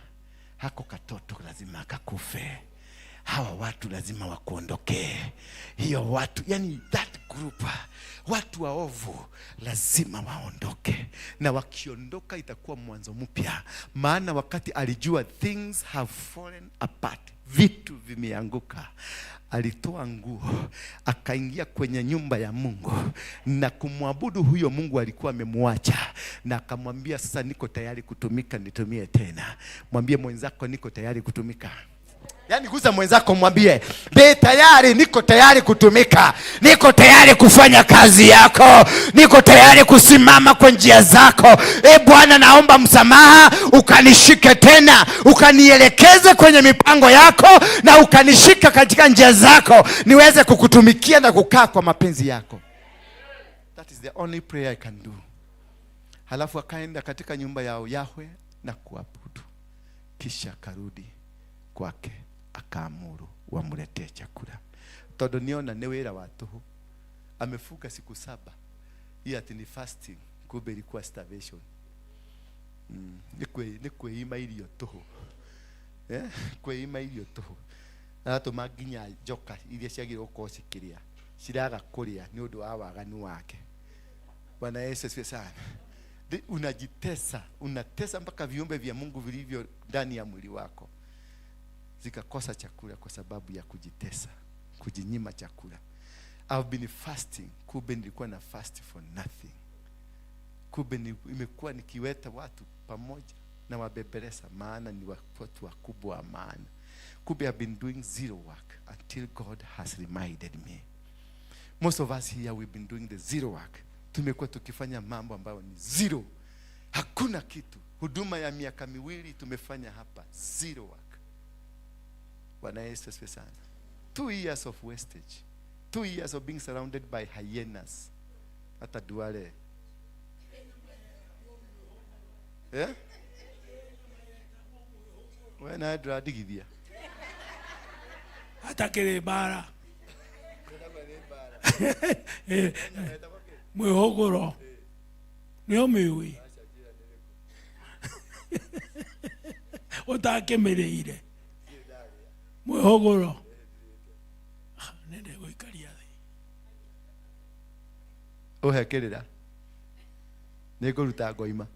Hako katoto lazima akakufe. Hawa watu lazima wakuondoke. Hiyo watu, yani that group, watu waovu lazima waondoke. Na wakiondoka itakuwa mwanzo mpya. Maana wakati alijua things have fallen apart, vitu vimeanguka, alitoa nguo, akaingia kwenye nyumba ya Mungu na kumwabudu huyo Mungu alikuwa amemwacha, na akamwambia sasa niko tayari kutumika, nitumie tena. Mwambie mwenzako niko tayari kutumika. Yani guza mwenzako mwambie, be tayari, niko tayari kutumika. Niko tayari kufanya kazi yako. Niko tayari kusimama kwa njia zako. Bwana, naomba msamaha, ukanishike tena, ukanielekeze kwenye mipango yako, na ukanishika katika njia zako, niweze kukutumikia na kukaa kwa mapenzi yako. That is the only prayer I can do. Halafu akaenda katika nyumba yao Yahweh na kuabudu. Kisha karudi kwake, akaamuru wamletee chakula. Todo niona ni wira wa tuhu. Amefuka siku 7. Hii ati ni fasting, kumbe ilikuwa starvation. Nikwe ima irio tuhu. Kwe ima irio tuhu. Na to maginya joka iria ciagirwo kosikiria. Ciraga kuria ni undu wa waganu wake. Bwana Yesu asifiwe sana. Unatesa mpaka viumbe vya Mungu vilivyo ndani ya mwili wako zikakosa chakula kwa sababu ya kujitesa, kujinyima chakula. I've been fasting, kumbe nilikuwa na fast for nothing. Kumbe imekuwa nikiweta watu pamoja na wabeberesa, maana ni watu wakubwa wa maana. Kumbe I've been doing zero work until God has reminded me. Most of us here we've been doing the zero work. Tumekuwa tukifanya mambo ambayo ni zero. Hakuna kitu. Huduma ya miaka 2 tumefanya hapa zero work. Bwana Yesu asifiwe sana. 2 years of wastage. 2 years of being surrounded by hyenas. Hata duale. When I draw digithia. Hata kile bara. Mwihogoro. Niyo miwi. Utakemereire. Mwihogoro. Nende goikaria thi. Uhekirira. Niguruta ngoima.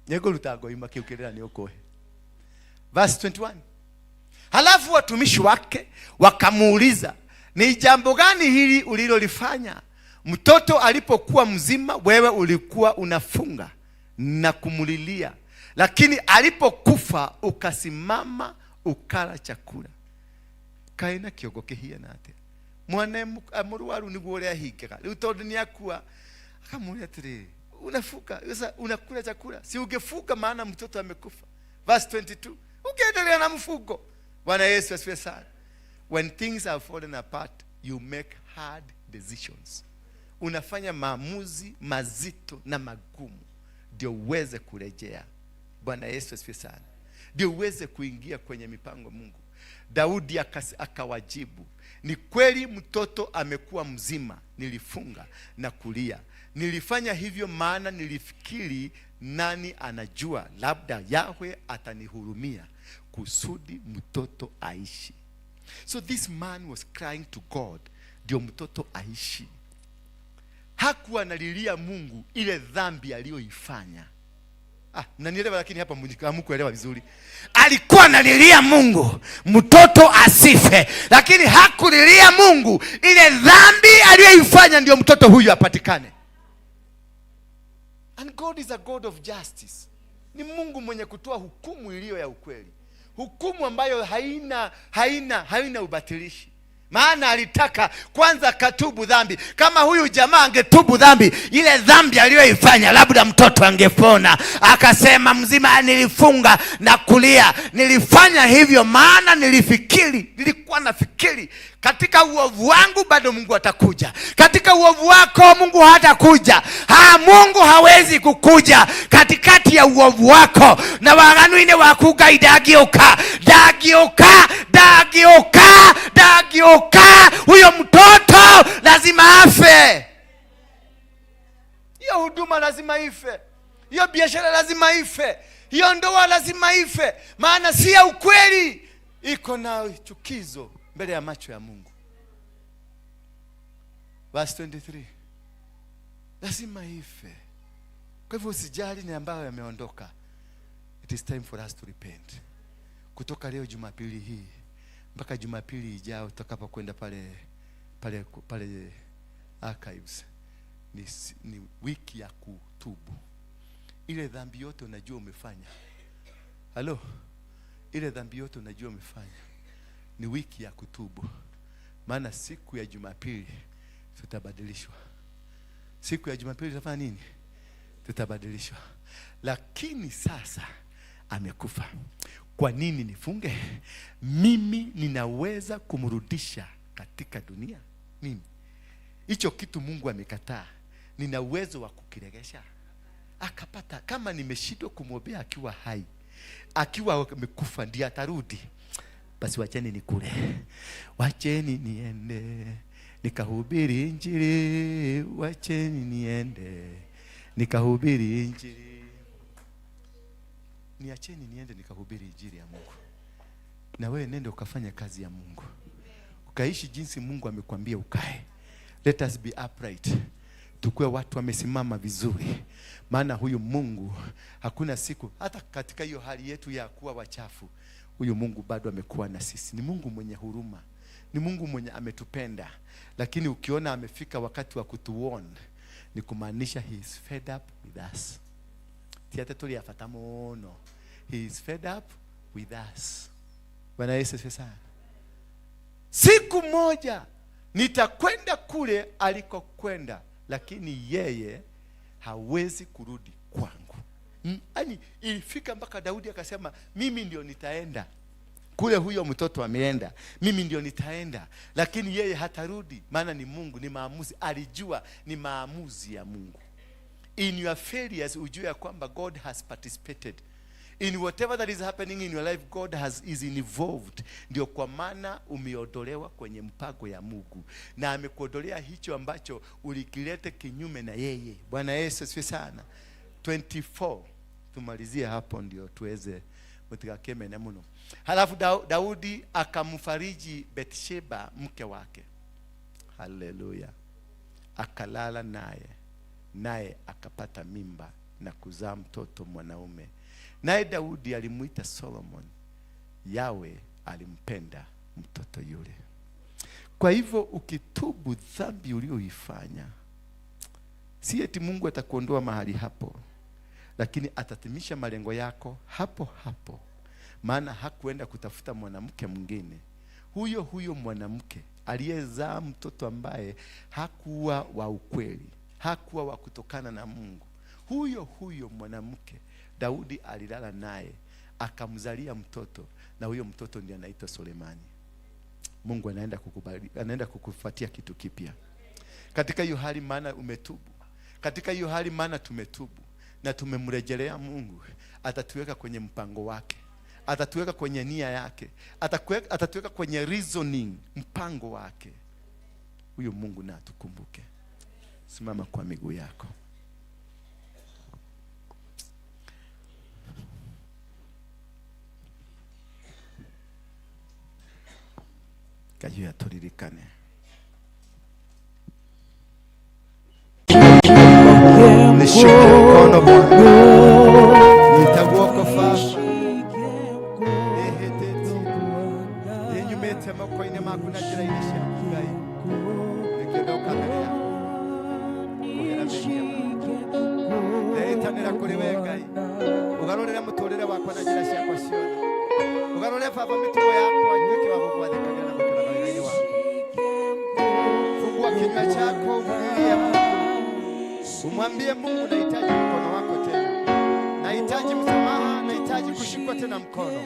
Niguruta ngoima kiukirira ni ukohe. Verse 21. Halafu watumishi wake wakamuuliza, ni jambo gani hili ulilolifanya? Mtoto alipokuwa mzima wewe ulikuwa unafunga na kumulilia, lakini alipokufa ukasimama ukala chakula. Kaina kiogo kihia nate. Mwana amurwaru niguo uria hingega. Riu tondu ni akua akamuria atiri, unafuka sasa unakula chakula, si ungefuka maana mtoto amekufa. Verse 22. Ukiendelea na mfugo. Bwana Yesu asifiwe sana. When things have fallen apart, you make hard decisions. Unafanya maamuzi mazito na magumu ndio uweze kurejea. Bwana Yesu asifiwe sana. Ndio uweze kuingia kwenye mipango Mungu. Daudi akawajibu, ni kweli mtoto amekuwa mzima, nilifunga na kulia. Nilifanya hivyo maana nilifikiri, nani anajua, labda Yahwe atanihurumia kusudi mtoto aishi. So this man was crying to God, ndio mtoto aishi. Hakuwa analilia Mungu ile dhambi aliyoifanya. Mnanielewa? Lakini hapa hamkuelewa vizuri. Alikuwa analilia Mungu mtoto asife, lakini hakulilia Mungu ile dhambi aliyoifanya ndio mtoto huyu apatikane. And God is a God of justice. Ni Mungu mwenye kutoa hukumu iliyo ya ukweli, hukumu ambayo haina ubatilishi. Maana alitaka kwanza katubu dhambi. Kama huyu jamaa angetubu dhambi, ile dhambi aliyoifanya, labda mtoto angepona. Akasema mzima, nilifunga na kulia. Nilifanya hivyo maana nilikuwa nafikiri katika uovu wangu bado Mungu atakuja. Katika uovu wako Mungu hatakuja. Mungu hawezi kukuja katikati ya uovu wako. Na waganu ine wakuga idagioka. Huyo mtoto lazima afe. Hiyo huduma lazima ife. Hiyo biashara lazima ife. Hiyo ndoa lazima ife. Maana si ya ukweli, iko na chukizo mbele ya macho ya Mungu. Verse 23. Lazima ife. Kwa hivyo usijali ni ambayo yameondoka. It is time for us to repent. Kutoka leo Jumapili hii mpaka Jumapili ijao tutakapo kwenda pale archives, ni wiki ya kutubu. Ile dhambi yote unajua umefanya. Halo? Ile dhambi yote unajua umefanya, ni wiki ya kutubu. Maana siku ya Jumapili tutabadilishwa. Siku ya Jumapili tutafanya nini? Tutabadilishwa. Lakini sasa amekufa. Kwa nini nifunge? Mimi ninaweza kumrudisha katika dunia. Mimi hicho kitu Mungu amekataa, nina uwezo wa kukiregesha akapata. Kama nimeshindwa kumwombea akiwa hai, akiwa amekufa ndiye atarudi, basi wacheni nikule, wacheni niende nikahubiri injili, wacheni niende nikahubiri injili. Niacheni niende nikahubiri injili ya Mungu. Na wewe nenda ukafanya kazi ya Mungu, ukaishi jinsi Mungu amekwambia ukae. Let us be upright. Tukue watu wamesimama vizuri. Maana huyu Mungu hakuna siku, hata katika hiyo hali yetu ya kuwa wachafu, huyu Mungu bado amekuwa na sisi. Ni Mungu mwenye huruma, ni Mungu mwenye ametupenda. Lakini ukiona amefika wakati wa kutuona, ni kumaanisha he is fed up with us. Tiata tuli afata mono. He is fed up with us. Bwana Yesu asifiwe. Siku moja nitakwenda kule alikokwenda, lakini yeye hawezi kurudi kwangu. Yaani ilifika mpaka Daudi akasema, mimi ndio nitaenda kule, huyo mtoto ameenda, mimi ndio nitaenda, lakini yeye hatarudi. Maana ni Mungu, ni maamuzi. Alijua ni maamuzi ya Mungu. In your failures ujue ya kwamba God has participated in whatever that is happening in your life. God is involved. Ndio kwa maana umeondolewa kwenye mpango ya Mungu, na amekuondolea hicho ambacho ulikilete kinyume na yeye. Bwana Yesu asifiwe sana. 24 tumalizie hapo ndio tuweze mutikakeme na muno. Halafu Daudi akamfariji Bathsheba mke wake. Haleluya. Akalala naye akapata mimba na kuzaa mtoto mwanaume. Naye Daudi alimuita Solomon. Yawe alimpenda mtoto yule. Kwa hivyo ukitubu dhambi ulioifanya, si eti Mungu atakuondoa mahali hapo, lakini atatimisha malengo yako hapo hapo. Maana hakuenda kutafuta mwanamke mwingine. Huyo mwanamke aliyezaa mtoto ambaye hakuwa wa ukweli, hakuwa wa kutokana na Mungu. Huyo mwanamke Daudi alilala naye akamzalia mtoto, na huyo mtoto ndiye anaitwa Sulemani. Mungu anaenda kukubali, anaenda kukufuatia kitu kipya katika hiyo hali. Maana umetubu. Katika hiyo hali maana tumetubu na tumemrejelea Mungu, atatuweka kwenye mpango wake, atatuweka kwenye nia yake, atatuweka kwenye reasoning, mpango wake. Huyo Mungu na atukumbuke. Simama kwa miguu yako. Kayo yaturirikane. Nishike mkono Bwana, nitaguoko Baba, eheteti yenyumete makoine makuna jira inisha Ngai nikiondoka mbele yako kugera mbele yako etanira kuri we Ngai ugarurire muturire wakwa na jira ciakwa ciothe ugarurire Baba mitugo yakwa nyuki wa gukwathikania na gukaraga wako. Fungua kinywa chako umwambie Mungu, umwambie Mungu nahitaji mkono wako tena, nahitaji msamaha, nahitaji kushikwa tena mkono.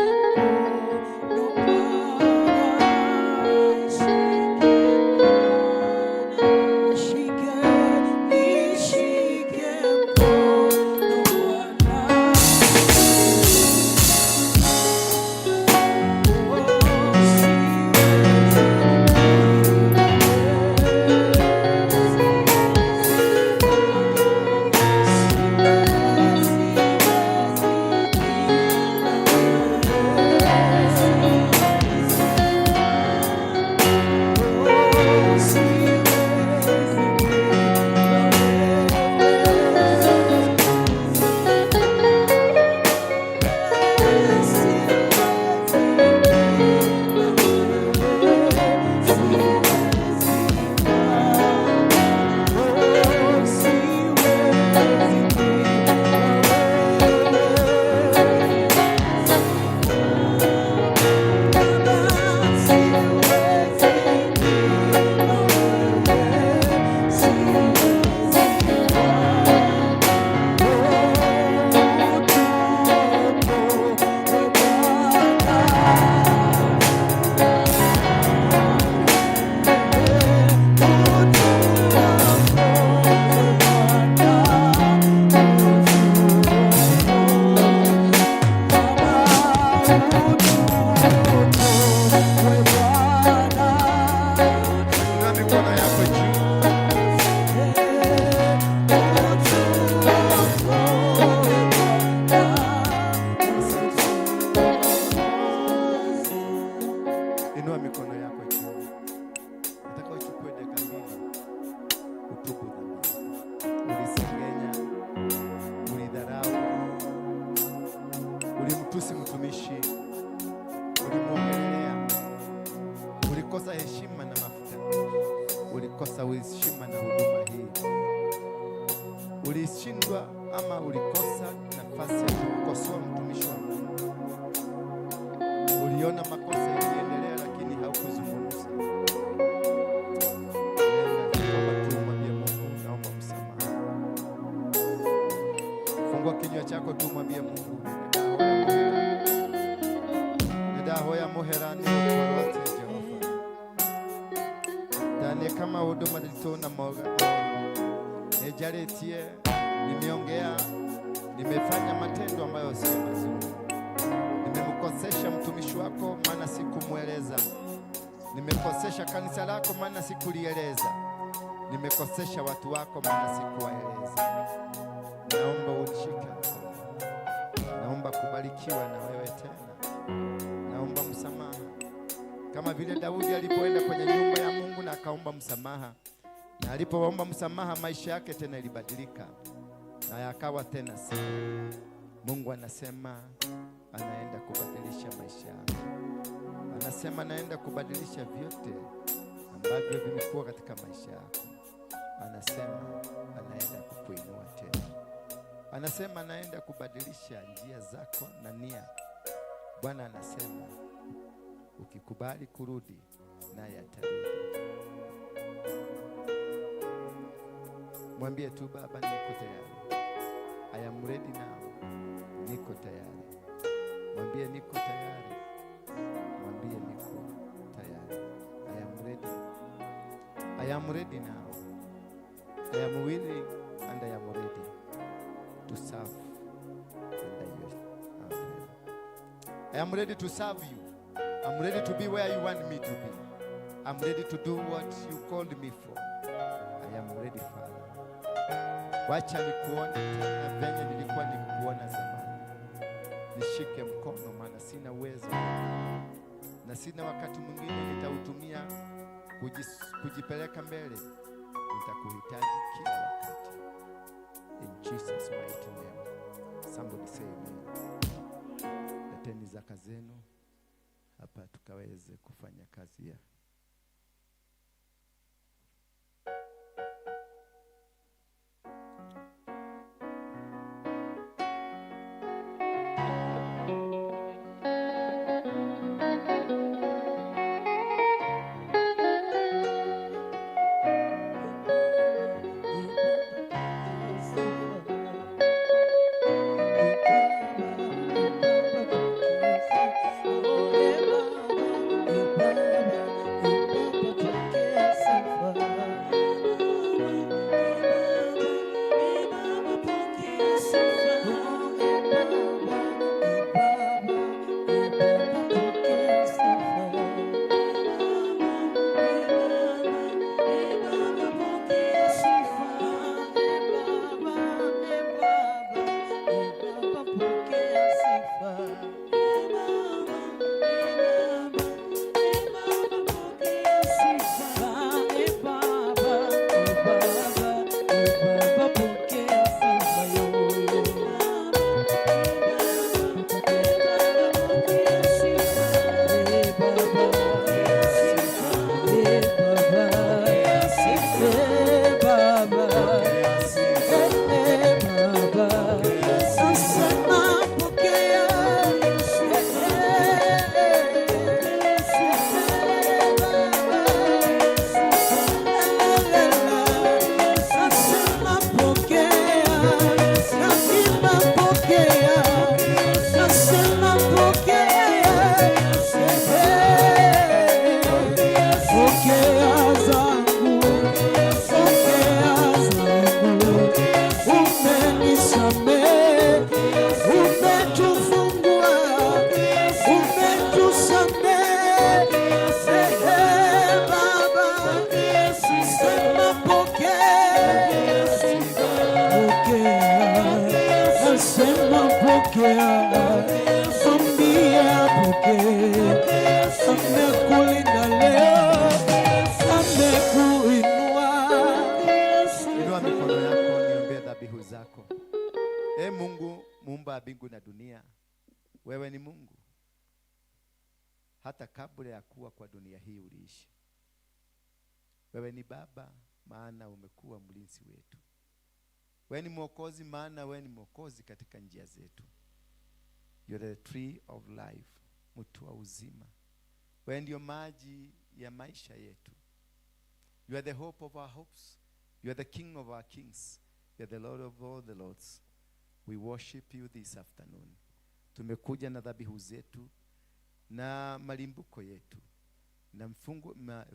Ulimtusi mtumishi, ulimwongelea, ulikosa heshima na mafuta, ulikosa heshima na huduma hii, ulishindwa ama ulikosa nafasi ya kukosoa mtumishi wa Mungu. Uliona makosa yakiendelea lakini haukuzungumza. Naomba msamaha. Fungua kinywa chako tu mwambie Mungu, hoya muherani ukorote Jehova. Dani kama huduma nilitona moga. Nejaretie, nimeongea, nimefanya matendo ambayo si mazuri. Nimemkosesha mtumishi wako maana sikumweleza. Nimekosesha kanisa lako maana sikulieleza. Nimekosesha watu wako maana sikuwaeleza. Naomba unishike mkono. Naomba kubarikiwa na wewe tena. Naomba msamaha. Kama vile Daudi alipoenda kwenye nyumba ya Mungu na akaomba msamaha, na alipoomba msamaha maisha yake tena ilibadilika na yakawa tena sawa. Mungu anasema anaenda kubadilisha maisha yako. Anasema anaenda kubadilisha vyote ambavyo vimekuwa katika maisha yako. Anasema anaenda kukuinua tena. Anasema anaenda kubadilisha njia zako na nia. Bwana anasema ukikubali kurudi naye atarudi. Mwambie tu Baba, niko tayari. I am ready now. Niko tayari. Mwambie niko tayari. Mwambie niko tayari. I am ready. I am ready now. I am willing and I am ready to serve under your umbrella. I am ready to serve you. I'm ready to be where you want me to be. I'm ready to do what you called me for. I am ready, Father. Wacha nikuone tena venye nilikuwa nikuona zamani. Nishike mkono, maana sina uwezo na sina wakati mwingine nitautumia kujipeleka mbele. Nitakuhitaji kila wakati. In Jesus' mighty name. Somebody say amen. Leteni zaka zenu hapa tukaweze kufanya kazi ya mbingu na dunia. Wewe ni Mungu. Hata kabla ya kuwa kwa dunia hii uliishi. Wewe ni Baba, maana umekuwa mlinzi wetu. Wewe ni Mwokozi, maana wewe ni Mwokozi katika njia zetu. You're the tree of life, mti wa uzima. Wewe ndio maji ya maisha yetu. You are the hope of our hopes. You are the King of our kings. You are the Lord of all the lords. We worship you this afternoon. Tumekuja na dhabihu zetu na malimbuko yetu na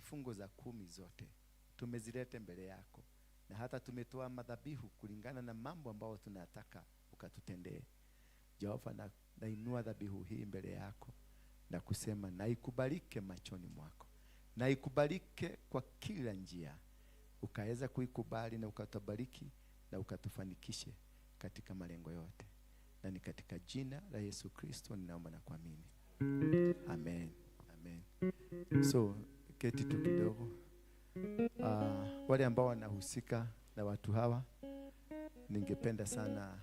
fungo za 10 zote tumezileta mbele yako, na hata tumetoa madhabihu kulingana na mambo ambayo tunataka ukatutendee. Jehova, nainua dhabihu hii mbele yako na kusema na ikubalike machoni mwako, na ikubalike kwa kila njia, ukaweza kuikubali na ukatubariki na ukatufanikishe katika malengo yote, na ni katika jina la Yesu Kristo ninaomba na kuamini. Amen. Amen. So keti tu kidogo. Wale ambao wanahusika na watu hawa, ningependa sana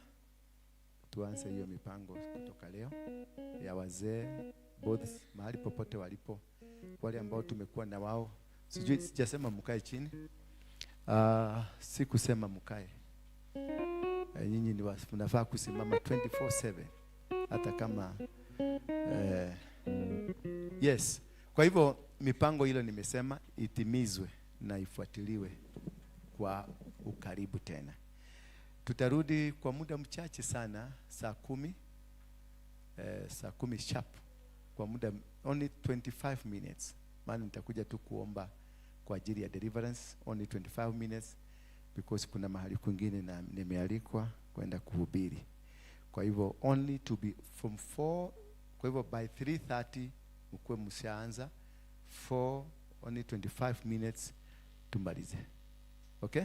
tuanze hiyo mipango kutoka leo ya wazee both mahali popote walipo. Wale ambao tumekuwa na wao, sijasema mkae chini, si kusema mkae. Nyinyi ni mnafaa kusimama 24/7 hata kama yes. Kwa hivyo mipango hilo nimesema itimizwe na ifuatiliwe kwa ukaribu tena. Tutarudi kwa muda mchache sana, saa 10 sharp, kwa muda only 25 minutes. Maana nitakuja tu kuomba kwa ajili ya deliverance, only 25 minutes because kuna mahali kwingine na nimealikwa kwenda kuhubiri. Kwa hivyo only to be from 4 Kwa hivyo by 3:30 mkuwe mshaanza, only 25 minutes tumalize. Okay?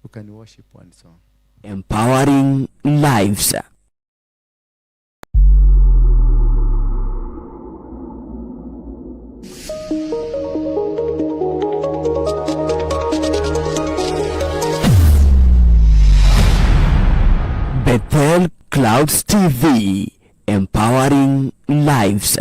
You can worship one song. Empowering lives. Bethel Clouds TV, empowering lives.